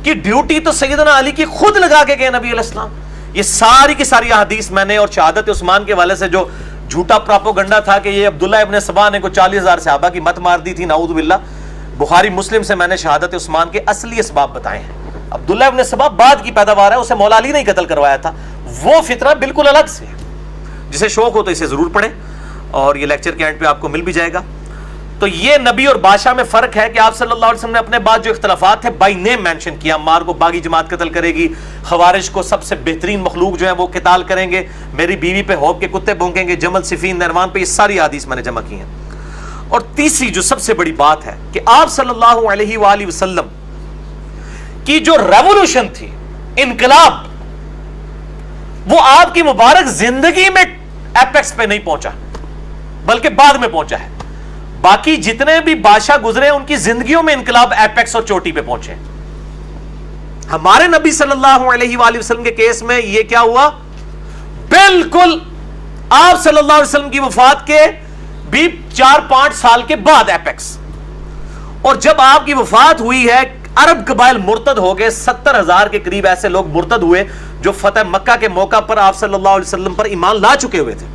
کی ڈیوٹی تو سیدنا علی کی خود لگا کے گئے نبی علیہ السلام. یہ ساری کی ساری احادیث میں نے, اور شہادت عثمان کے والے سے جو جھوٹا پراپوگنڈا تھا کہ یہ عبداللہ ابن سبا نے کو 40,000 صحابہ کی مت مار دی تھی, نعوذ باللہ, بخاری مسلم سے میں نے شہادت عثمان کے اصلی اسباب بتائے ہیں. عبداللہ ابن سبا بعد کی پیداوار ہے, اسے مولا علی نے قتل کروایا تھا. وہ فتنہ بالکل الگ سے ہے. جسے شوق ہو تو اسے ضرور پڑھیں, اور یہ لیکچر کے اینڈ پہ آپ کو مل بھی جائے گا. تو یہ نبی اور بادشاہ میں فرق ہے کہ آپ صلی اللہ علیہ وسلم نے اپنے بعد جو اختلافات تھے بائی نیم مینشن کیا. عمار کو باغی جماعت قتل کرے گی, خوارج کو سب سے بہترین مخلوق جو ہے وہ قتال کریں گے, میری بیوی پہ ہوب کے کتے بھونکیں گے, جمل, صفین, نہروان پہ, یہ ساری حدیث میں نے جمع کی ہیں. اور تیسری جو سب سے بڑی بات ہے کہ آپ صلی اللہ علیہ وآلہ وسلم کی جو ریولوشن تھی, انقلاب, وہ آپ کی مبارک زندگی میں ایپیکس پہ نہیں پہنچا بلکہ بعد میں پہنچا ہے. باقی جتنے بھی بادشاہ گزرے ان کی زندگیوں میں انقلاب ایپیکس اور چوٹی پہ پہنچے. ہمارے نبی صلی اللہ علیہ وآلہ وسلم کے کیس میں یہ کیا ہوا, بالکل آپ صلی اللہ علیہ وسلم کی وفات کے بھی 4-5 سال کے بعد ایپیکس. اور جب آپ کی وفات ہوئی ہے عرب قبائل مرتد ہو گئے, 70,000 کے قریب ایسے لوگ مرتد ہوئے جو فتح مکہ کے موقع پر آپ صلی اللہ علیہ وسلم پر ایمان لا چکے ہوئے تھے.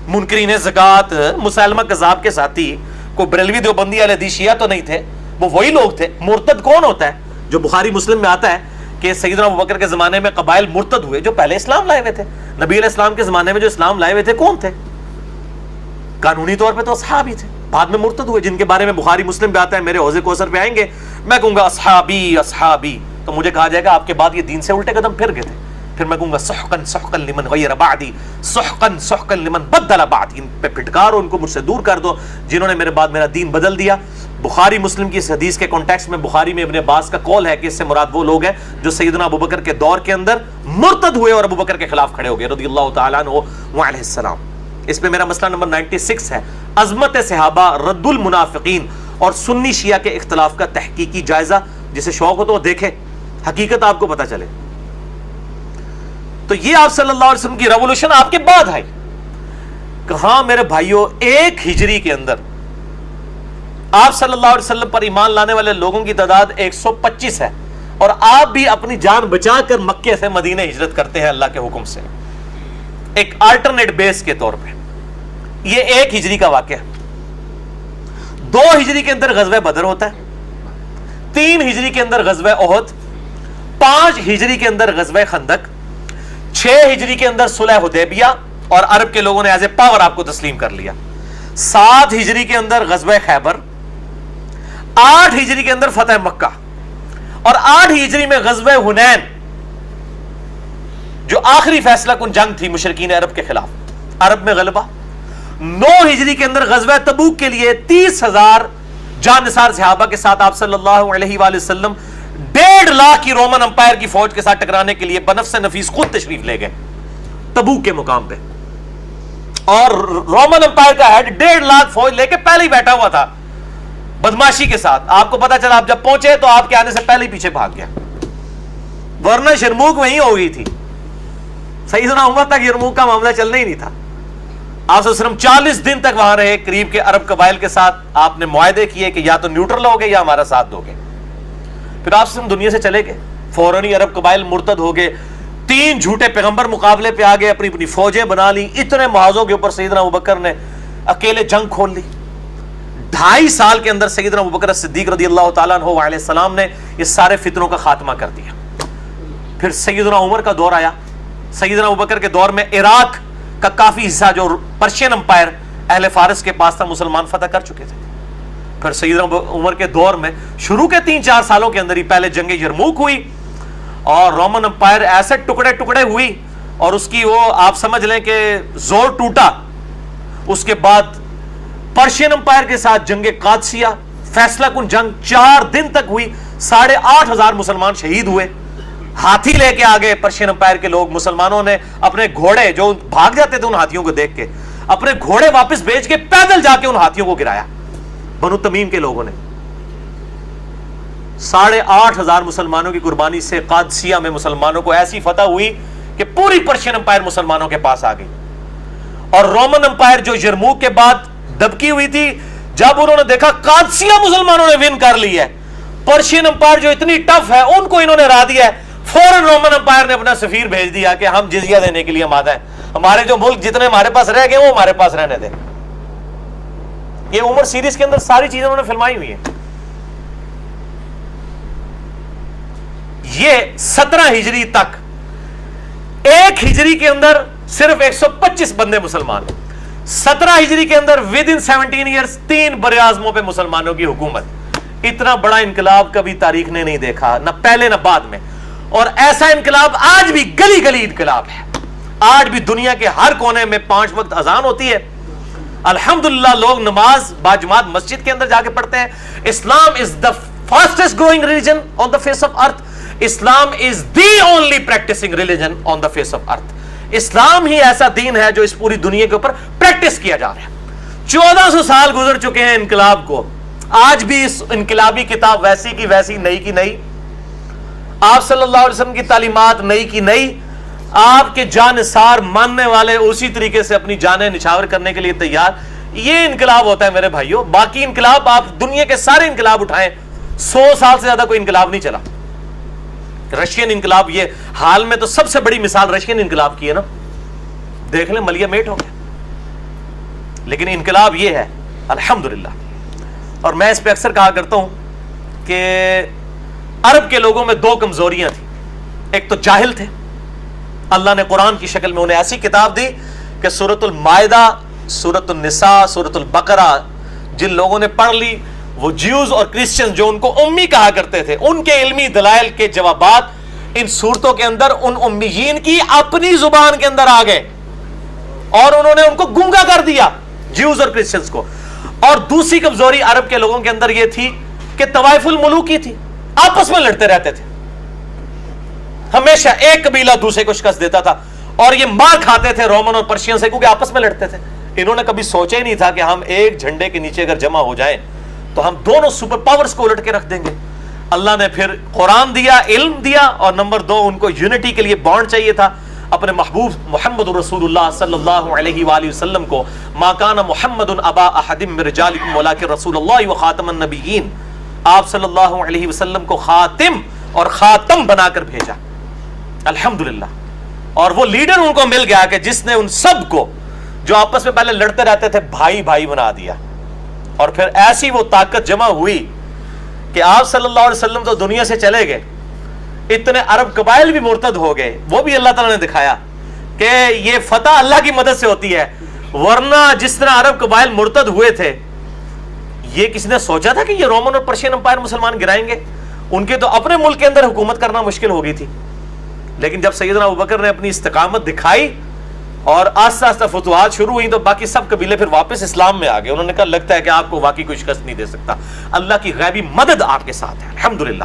منکرین زکات, مسلمہ کذاب کے ساتھی, کوئی بریلوی دیوبندی اہل حدیث شیعہ تو نہیں تھے, وہ وہی لوگ تھے. مرتد کون ہوتا ہے؟ جو بخاری مسلم میں آتا ہے کہ سیدنا ابوبکر کے زمانے میں قبائل مرتد ہوئے جو پہلے اسلام لائے ہوئے تھے. نبی علیہ السلام کے زمانے میں جو اسلام لائے ہوئے تھے کون تھے؟ قانونی طور پہ تو اصحابی تھے, بعد میں مرتد ہوئے, جن کے بارے میں بخاری مسلم پہ آتا ہے. میرے حوض کوثر پہ آئیں گے میں کہوں گا اصحابی اصحابی, تو مجھے کہا جائے گا آپ کے بعد یہ دین سے الٹے قدم پھر گئے تھے. پھر میں کہوں گا سحقن سحقن لمن غیر بعدی, سحقن سحقن لمن بدل بعدی, ان پہ پھٹکارو, ان کو مجھ سے دور کر دو جنہوں نے میرے بعد میرا دین بدل دیا. بخاری مسلم کی اس حدیث کے کانٹیکسٹ میں بخاری میں ابن عباس کا قول ہے کہ اس سے مراد وہ لوگ ہیں جو سیدنا ابوبکر کے دور کے اندر مرتد ہوئے اور ابوبکر کے خلاف کھڑے ہو گئے رضی اللہ تعالیٰ عنہ وعلیہ السلام. اس پہ میرا مسئلہ نمبر 96 ہے, عظمت صحابہ, رد المنافقین اور سنی شیعہ کے اختلاف کا تحقیقی جائزہ. جسے شوق ہو تو وہ دیکھے, حقیقت آپ کو پتہ چلے. تو یہ آپ صلی اللہ علیہ وسلم کی ریولوشن آپ کے بعد آئی. کہاں میرے بھائیوں, 1 ہجری کے اندر آپ صلی اللہ علیہ وسلم پر ایمان لانے والے لوگوں کی تعداد 125 ہے, اور آپ بھی اپنی جان بچا کر مکے سے مدینہ ہجرت کرتے ہیں اللہ کے حکم سے, ایک آلٹرنیٹ بیس کے طور پہ. یہ 1 ہجری کا واقعہ. 2 ہجری کے اندر غزوہ بدر ہوتا ہے, 3 ہجری کے اندر غزوہ احد, 5 ہجری کے اندر غزوہ خندق, 6 ہجری کے اندر صلح حدیبیہ اور عرب کے لوگوں نے ایز اے پاور آپ کو تسلیم کر لیا, 7 ہجری کے اندر غزوہ خیبر, 8 ہجری کے اندر فتح مکہ, اور 8 ہجری میں غزوہ حنین جو آخری فیصلہ کن جنگ تھی مشرکین عرب کے خلاف, عرب میں غلبہ. 9 ہجری کے اندر غزوہ تبوک کے لیے 30,000 جان نثار صحابہ کے ساتھ آپ صلی اللہ علیہ وآلہ وسلم 1.5 لاکھ کی رومن امپائر کی فوج کے ساتھ ٹکرانے کے لیے بنفس نفیس خود تشریف لے گئے تبوک کے مقام پہ. اور رومن امپائر کا ہیڈ 1.5 لاکھ فوج لے کے پہلے ہی بیٹھا ہوا تھا بدماشی کے ساتھ. آپ کو پتا چلا آپ جب پہنچے تو آپ کے آنے سے پہلے ہی پیچھے بھاگ گیا, ورنہ شرموک وہیں ہو گئی تھی. سیدنا عمر تک یرموک کا معاملہ چلنا ہی نہیں تھا. آپ صلی اللہ علیہ وسلم 40 دن تک وہاں رہے قریب کے عرب قبائل کے ساتھ. آپ نے معاہدے کیے کہ یا تو نیوٹرل ہوگے یا ہمارا ساتھ دو گے. پھر آپ صلی اللہ علیہ وسلم دنیا سے چلے گئے. فوراً ہی عرب قبائل مرتد ہو گئے. 3 جھوٹے پیغمبر مقابلے پہ آ گئے, اپنی اپنی فوجیں بنا لی. اتنے محاذوں کے اوپر سیدنا ابوبکر نے اکیلے جنگ کھول لی. 2.5 سال کے اندر سیدنا ابوبکر صدیق رضی اللہ تعالیٰ عنہ علیہ السلام نے یہ سارے فتنوں کا خاتمہ کر دیا. پھر سیدنا عمر کا دور آیا. سیدنا ابوبکر کے دور میں عراق کا کافی حصہ جو پرشین امپائر اہل فارس کے پاس تھا مسلمان فتح کر چکے تھے. پھر سیدنا عمر کے دور میں شروع کے 3-4 سالوں کے اندر ہی پہلے جنگ یرموک ہوئی اور رومن امپائر ایسے ٹکڑے ٹکڑے ہوئی اور اس کی وہ آپ سمجھ لیں کہ زور ٹوٹا. اس کے بعد پرشین امپائر کے ساتھ جنگ قادسیہ فیصلہ کن جنگ 4 دن تک ہوئی. 8,500 مسلمان شہید ہوئے. ہاتھی لے کے آگے پرشین امپائر کے لوگ. مسلمانوں نے اپنے گھوڑے جو بھاگ جاتے تھے ان ہاتھیوں کو دیکھ کے, اپنے گھوڑے واپس بھیج کے پیدل جا کے ان ہاتھیوں کو گرایا. بنو تمیم کے لوگوں نے 8,500 مسلمانوں کی قربانی سے قادسیہ میں مسلمانوں کو ایسی فتح ہوئی کہ پوری پرشین امپائر مسلمانوں کے پاس آ گئی. اور رومن امپائر جو یرموک کے بعد دبکی ہوئی تھی, جب انہوں نے دیکھا قادسیہ مسلمانوں نے ون کر لی ہے, پرشین امپائر جو اتنی ٹف ہے ان کو انہوں نے ہرا دیا ہے, فوراً رومن امپائر نے اپنا سفیر بھیج دیا کہ ہم جزیہ دینے کے لیے آمادہ ہیں, ہمارے جو ملک جتنے ہمارے پاس رہ گئے وہ ہمارے پاس رہنے دیں. یہ عمر سیریز کے اندر ساری چیزیں انہوں نے فلمائی ہوئی ہیں. یہ 17 ہجری تک, 1 ہجری کے اندر صرف 125 بندے مسلمان. 17 ہجری کے اندر ودن 17 ایئرز 3 بر اعظموں پہ مسلمانوں کی حکومت. اتنا بڑا انقلاب کبھی تاریخ نے نہیں دیکھا, نہ پہلے نہ بعد میں. اور ایسا انقلاب آج بھی گلی گلی انقلاب ہے. آج بھی دنیا کے ہر کونے میں 5 وقت اذان ہوتی ہے. الحمدللہ لوگ نماز باجماعت مسجد کے اندر جا کے پڑھتے ہیں. اسلام از the fastest growing religion on the face of earth. Islam is the only practicing religion on the face of earth. اسلام ہی ایسا دین ہے جو اس پوری دنیا کے اوپر پریکٹس کیا جا رہا ہے. 1400 سال گزر چکے ہیں انقلاب کو, آج بھی اس انقلابی کتاب ویسی کی ویسی, نئی کی نئی. آپ صلی اللہ علیہ وسلم کی تعلیمات نئی کی نئی. آپ کے جانثار ماننے والے اسی طریقے سے اپنی جانیں نچھاور کرنے کے لیے تیار. یہ انقلاب ہوتا ہے میرے بھائیوں. باقی انقلاب آپ دنیا کے سارے انقلاب اٹھائیں, 100 سال سے زیادہ کوئی انقلاب نہیں چلا. رشین انقلاب, یہ حال میں تو سب سے بڑی مثال رشین انقلاب کی ہے نا, دیکھ لیں ملیا میٹ ہو گیا. لیکن انقلاب یہ ہے الحمدللہ. اور میں اس پہ اکثر کہا کرتا ہوں کہ عرب کے لوگوں میں 2 کمزوریاں تھیں. ایک تو جاہل تھے. اللہ نے قرآن کی شکل میں انہیں ایسی کتاب دی کہ سورۃ المائدہ, سورۃ النساء, سورۃ البقرہ جن لوگوں نے پڑھ لی, وہ جیوز اور کرسچن جو ان کو امی کہا کرتے تھے, ان کے علمی دلائل کے جوابات ان صورتوں کے اندر ان امیین کی اپنی زبان کے اندر آ گئے اور انہوں نے ان کو گونگا کر دیا, جیوز اور کرسچنز کو. اور دوسری کمزوری عرب کے لوگوں کے اندر یہ تھی کہ طوائف الملوکی تھی, آپس میں لڑتے رہتے تھے. ہمیشہ ایک قبیلہ دوسرے کو شکست دیتا تھا اور یہ مار کھاتے تھے رومن اور پرشین سے کیونکہ آپس میں لڑتے تھے. انہوں نے کبھی سوچا ہی نہیں تھا کہ ہم ایک جھنڈے کے نیچے اگر جمع ہو جائیں تو ہم دونوں سپر پاورز کو الٹ کے رکھ دیں گے. اللہ نے پھر قرآن دیا, علم دیا, اور نمبر 2 ان کو یونٹی کے لیے بانڈ چاہیے تھا اپنے محبوب محمد رسول اللہ صلی اللہ علیہ وآلہ وسلم کو. ما کان محمد ابا احد من رجالکم ولکن رسول اللہ وخاتم النبیین. آپ صلی اللہ علیہ وسلم کو خاتم اور خاتم بنا کر بھیجا الحمدللہ. اور وہ لیڈر ان کو مل گیا کہ جس نے ان سب کو جو آپس میں پہلے لڑتے رہتے تھے بھائی بھائی بنا دیا. اور پھر ایسی وہ طاقت جمع ہوئی کہ آپ صلی اللہ علیہ وسلم تو دنیا سے چلے گئے, اتنے عرب قبائل بھی مرتد ہو گئے. وہ بھی اللہ تعالیٰ نے دکھایا کہ یہ فتح اللہ کی مدد سے ہوتی ہے, ورنہ جس طرح عرب قبائل مرتد ہوئے تھے, یہ کسی نے سوچا تھا کہ یہ رومن اور پرشین امپائر مسلمان گرائیں گے؟ ان کے تو اپنے ملک کے اندر حکومت کرنا مشکل ہو گئی تھی. لیکن جب سیدنا ابوبکر نے اپنی استقامت دکھائی اور آہستہ آہستہ فتوحات شروع ہوئی تو باقی سب قبیلے پھر واپس اسلام میں آ گئے. انہوں نے کہا لگتا ہے کہ آپ کو واقعی کوئی شکست نہیں دے سکتا, اللہ کی غیبی مدد آپ کے ساتھ ہے الحمدللہ.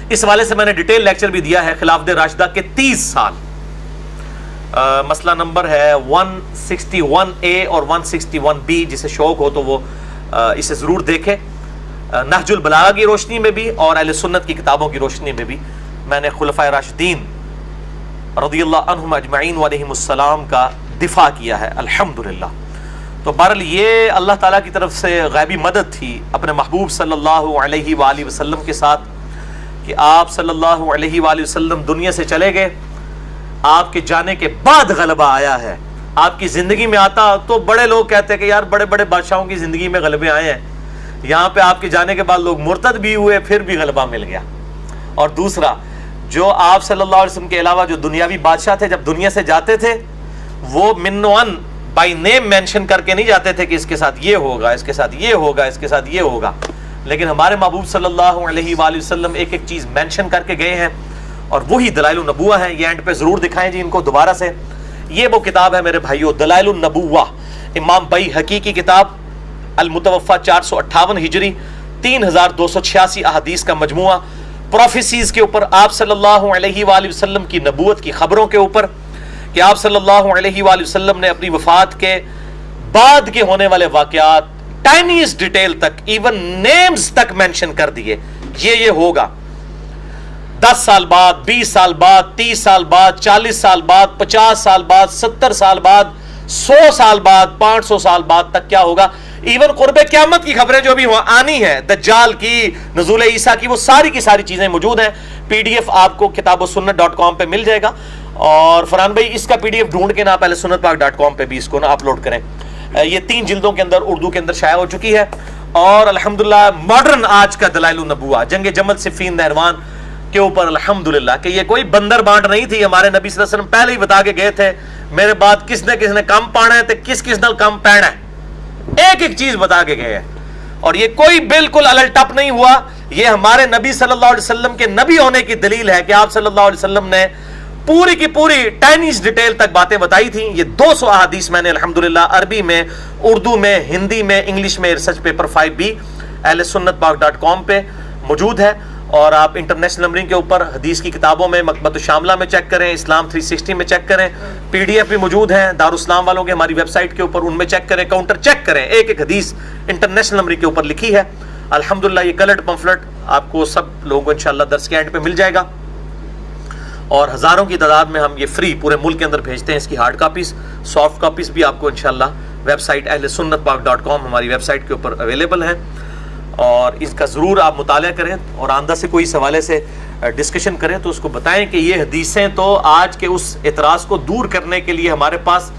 اس حوالے سے میں نے ڈیٹیل لیکچر بھی دیا ہے خلافت راشدہ کے 30 سال. مسئلہ نمبر ہے 161A اور 161B. جسے شوق ہو تو وہ اسے ضرور دیکھے. نہج البلاغہ کی روشنی میں بھی اور اہل سنت کی کتابوں کی روشنی میں بھی میں نے خلفائے راشدین رضی اللہ عنہم اجمعین علیہم السلام کا دفاع کیا ہے الحمدللہ۔ تو بہرحال یہ اللہ تعالیٰ کی طرف سے غیبی مدد تھی اپنے محبوب صلی اللہ علیہ وآلہ وسلم کے ساتھ کہ آپ صلی اللہ علیہ وآلہ وسلم دنیا سے چلے گئے، آپ کے جانے کے بعد غلبہ آیا ہے۔ آپ کی زندگی میں آتا تو بڑے لوگ کہتے ہیں کہ یار بڑے بڑے بادشاہوں کی زندگی میں غلبے آئے ہیں، یہاں پہ آپ کے جانے کے بعد لوگ مرتد بھی ہوئے پھر بھی غلبہ مل گیا۔ اور دوسرا، جو آپ صلی اللہ علیہ وسلم کے علاوہ جو دنیاوی بادشاہ تھے جب دنیا سے جاتے تھے وہ من و ان بائی نیم مینشن کر کے نہیں جاتے تھے کہ اس کے ساتھ یہ ہوگا، اس کے ساتھ یہ ہوگا، اس کے ساتھ یہ ہوگا، لیکن ہمارے محبوب صلی اللہ علیہ وآلہ وسلم ایک ایک چیز مینشن کر کے گئے ہیں، اور وہی دلائل النبوہ ہے۔ یہ اینڈ پہ ضرور دکھائیں جی ان کو دوبارہ سے۔ یہ وہ کتاب ہے میرے بھائیو، دلائل النبوہ، امام بیہقی کی کتاب، المتوفی 458 ہجری، 3286 احادیث کا مجموعہ، پروفیسیز کے اوپر، آپ صلی اللہ علیہ وآلہ وسلم کی نبوت کی خبروں کے اوپر، کہ آپ صلی اللہ علیہ وآلہ وسلم نے اپنی وفات کے بعد کے ہونے والے واقعات ٹائنیز ڈیٹیل تک، ایون نیمز تک مینشن کر دیے، یہ ہوگا 10 سال بعد، 20 سال بعد، 30 سال بعد، 40 سال بعد، 50 سال بعد، 70 سال بعد، 100 سال بعد، 500 سال بعد تک کیا ہوگا، ایون قرب قیامت کی خبریں جو بھی آنی ہیں، دجال کی، نزول عیسیٰ کی، وہ ساری کی ساری چیزیں موجود ہیں۔ پی ڈی ایف آپ کو kitabussunnah.com پہ مل جائے گا، اور فرحان بھائی اس کا پی ڈی ایف ڈھونڈ کے نا پہلے sunnatpak.com پہ بھی اس کو نا اپلوڈ کریں۔ یہ 3 جلدوں کے اندر اردو کے اندر شائع ہو چکی ہے، اور الحمدللہ ماڈرن آج کا دلائل النبوہ جنگ جمل صفین نہروان کے اوپر الحمدللہ، کہ یہ کوئی بندر بانٹ نہیں تھی، ہمارے نبی صلی اللہ علیہ وسلم پہلے ہی بتا کے گئے تھے میرے بعد کس نے کم پانا ہے تے کس نال کم پینا ہے، ایک ایک چیز بتا کے گئے ہیں، اور یہ کوئی بالکل الل ٹپ نہیں ہوا۔ یہ ہمارے نبی صلی اللہ علیہ وسلم کے نبی ہونے کی دلیل ہے کہ آپ صلی اللہ علیہ وسلم نے پوری کی پوری ٹائنیز ڈیٹیل تک باتیں بتائی تھیں۔ یہ 200 احادیث میں نے الحمدللہ عربی میں، اردو میں، ہندی میں، انگلش میں ریسرچ پیپر 5B ahlsunnatpak.com پہ موجود ہے، اور آپ انٹرنیشنل نمبرنگ کے اوپر حدیث کی کتابوں میں مکتبۃ الشاملہ میں چیک کریں، اسلام 360 میں چیک کریں، پی ڈی ایف بھی موجود ہیں دارالاسلام والوں کے ہماری ویب سائٹ کے اوپر، ان میں چیک کریں، کاؤنٹر چیک کریں، ایک ایک حدیث انٹرنیشنل نمبرنگ کے اوپر لکھی ہے الحمدللہ۔ یہ کلرڈ پمفلٹ آپ کو سب لوگوں کو انشاءاللہ درس کے اینڈ پہ مل جائے گا، اور ہزاروں کی تعداد میں ہم یہ فری پورے ملک کے اندر بھیجتے ہیں۔ اس کی ہارڈ کاپیز، سافٹ کاپیز بھی آپ کو انشاءاللہ ویب سائٹ ahlsunnatpak.com ہماری ویب سائٹ کے اوپر اویلیبل ہیں، اور اس کا ضرور آپ مطالعہ کریں، اور آئندہ سے کوئی اس حوالے سے ڈسکشن کریں تو اس کو بتائیں کہ یہ حدیثیں تو آج کے اس اعتراض کو دور کرنے کے لیے ہمارے پاس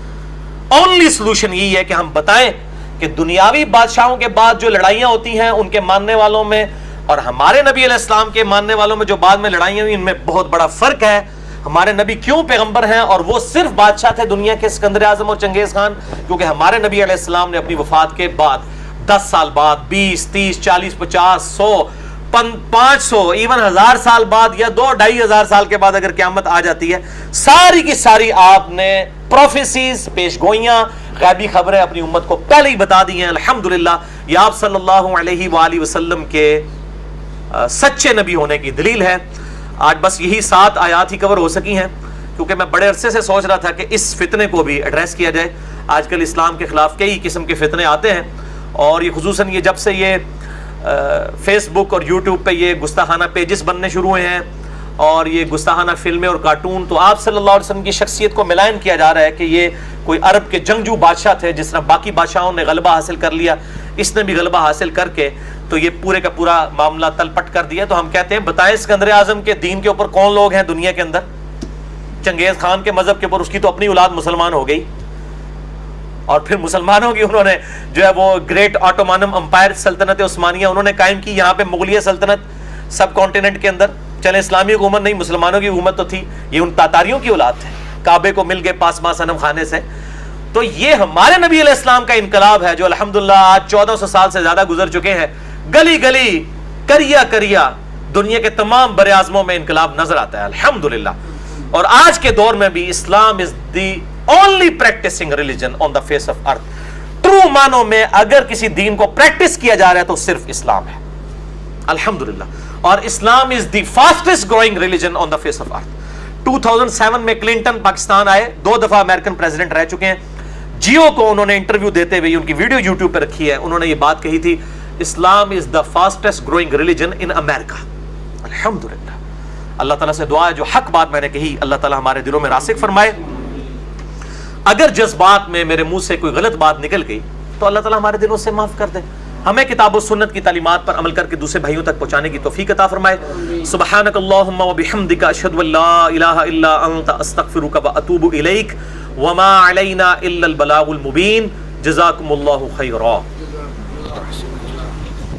اونلی سلوشن یہی ہے کہ ہم بتائیں کہ دنیاوی بادشاہوں کے بعد جو لڑائیاں ہوتی ہیں ان کے ماننے والوں میں اور ہمارے نبی علیہ السلام کے ماننے والوں میں جو بعد میں لڑائیاں ہوئی، ان میں بہت بڑا فرق ہے۔ ہمارے نبی کیوں پیغمبر ہیں اور وہ صرف بادشاہ تھے دنیا کے، اسکندر اعظم اور چنگیز خان؟ کیونکہ ہمارے نبی علیہ السلام نے اپنی وفات کے بعد 10 سال بعد، 20، 30، 40، 50، 100، 500، ایون 1000 سال بعد یا 2-2500 سال کے بعد اگر قیامت آ جاتی ہے، ساری کی ساری آپ نے پروفیسیز، پیش گوئیاں، غیبی خبریں اپنی امت کو پہلے ہی بتا دی ہیں الحمدللہ۔ یہ آپ صلی اللہ علیہ وآلہ وسلم کے سچے نبی ہونے کی دلیل ہے۔ آج بس یہی 7 آیات ہی کور ہو سکی ہیں، کیونکہ میں بڑے عرصے سے سوچ رہا تھا کہ اس فتنے کو بھی ایڈریس کیا جائے۔ آج کل اسلام کے خلاف کئی قسم کے فتنے آتے ہیں، اور یہ خصوصاً یہ جب سے یہ فیس بک اور یوٹیوب پہ یہ گستاخانہ پیجز بننے شروع ہوئے ہیں اور یہ گستاخانہ فلمیں اور کارٹون، تو آپ صلی اللہ علیہ وسلم کی شخصیت کو ملائن کیا جا رہا ہے کہ یہ کوئی عرب کے جنگجو بادشاہ تھے، جس طرح باقی بادشاہوں نے غلبہ حاصل کر لیا، اس نے بھی غلبہ حاصل کر کے تو یہ پورے کا پورا معاملہ تل پٹ کر دیا۔ تو ہم کہتے ہیں بتائیں اسکندر اعظم کے دین کے اوپر کون لوگ ہیں دنیا کے اندر؟ چنگیز خان کے مذہب کے اوپر اس کی تو اپنی اولاد مسلمان ہو گئی، اور پھر مسلمانوں کی انہوں نے جو ہے وہ گریٹ آٹومانم امپائر سلطنت عثمانیہ انہوں نے قائم کی یہاں پہ مغلیہ سلطنت سب کانٹیننٹ کے اندر۔ چلے اسلامی حکومت نہیں، مسلمانوں کی حکومت تو تھی، یہ ان تاتاریوں کی اولاد تھے، کعبے کو مل گئے پاسماں صنم خانے سے۔ تو یہ ہمارے نبی علیہ السلام کا انقلاب ہے جو الحمدللہ آج 1400 سال سے زیادہ گزر چکے ہیں، گلی گلی، کریا کریا دنیا کے تمام بر اعظموں میں انقلاب نظر آتا ہے الحمدللہ۔ اور آج کے دور میں بھی اسلام از دی only practicing religion on the face of earth۔ True معنوں میں اگر کسی دین کو پریکٹس کیا جا رہا ہے تو صرف اسلام ہے الحمدللہ، اور اسلام is the fastest growing religion on the face of earth۔ 2007 میں کلنٹن پاکستان آئے، 2 دفعہ امریکن پریزیڈنٹ رہ چکے ہیں۔ جیو کو انہوں نے انٹرویو دیتے ہوئے، ان کی ویڈیو یوٹیوب پہ رکھی ہے، انہوں نے یہ بات کہی تھی، اسلام is the fastest growing religion in America۔ الحمدللہ، اللہ تعالیٰ سے دعا ہے جو حق بات میں نے کہی اللہ تعالیٰ ہمارے دلوں میں راسخ فرمائے۔ اگر جذبات میں میرے منہ سے کوئی غلط بات نکل گئی تو اللہ تعالیٰ ہمارے دلوں سے معاف کر دے. ہمیں کتاب و سنت کی تعلیمات پر عمل کر کے دوسرے بھائیوں تک پہنچانے کی توفیق عطا فرمائے. سبحانک اللہم و بحمدک اشہد ان لا الہ الا انت استغفرک و اتوب الیک وما علینا الا البلاغ المبین. جزاکم اللہ خیرا.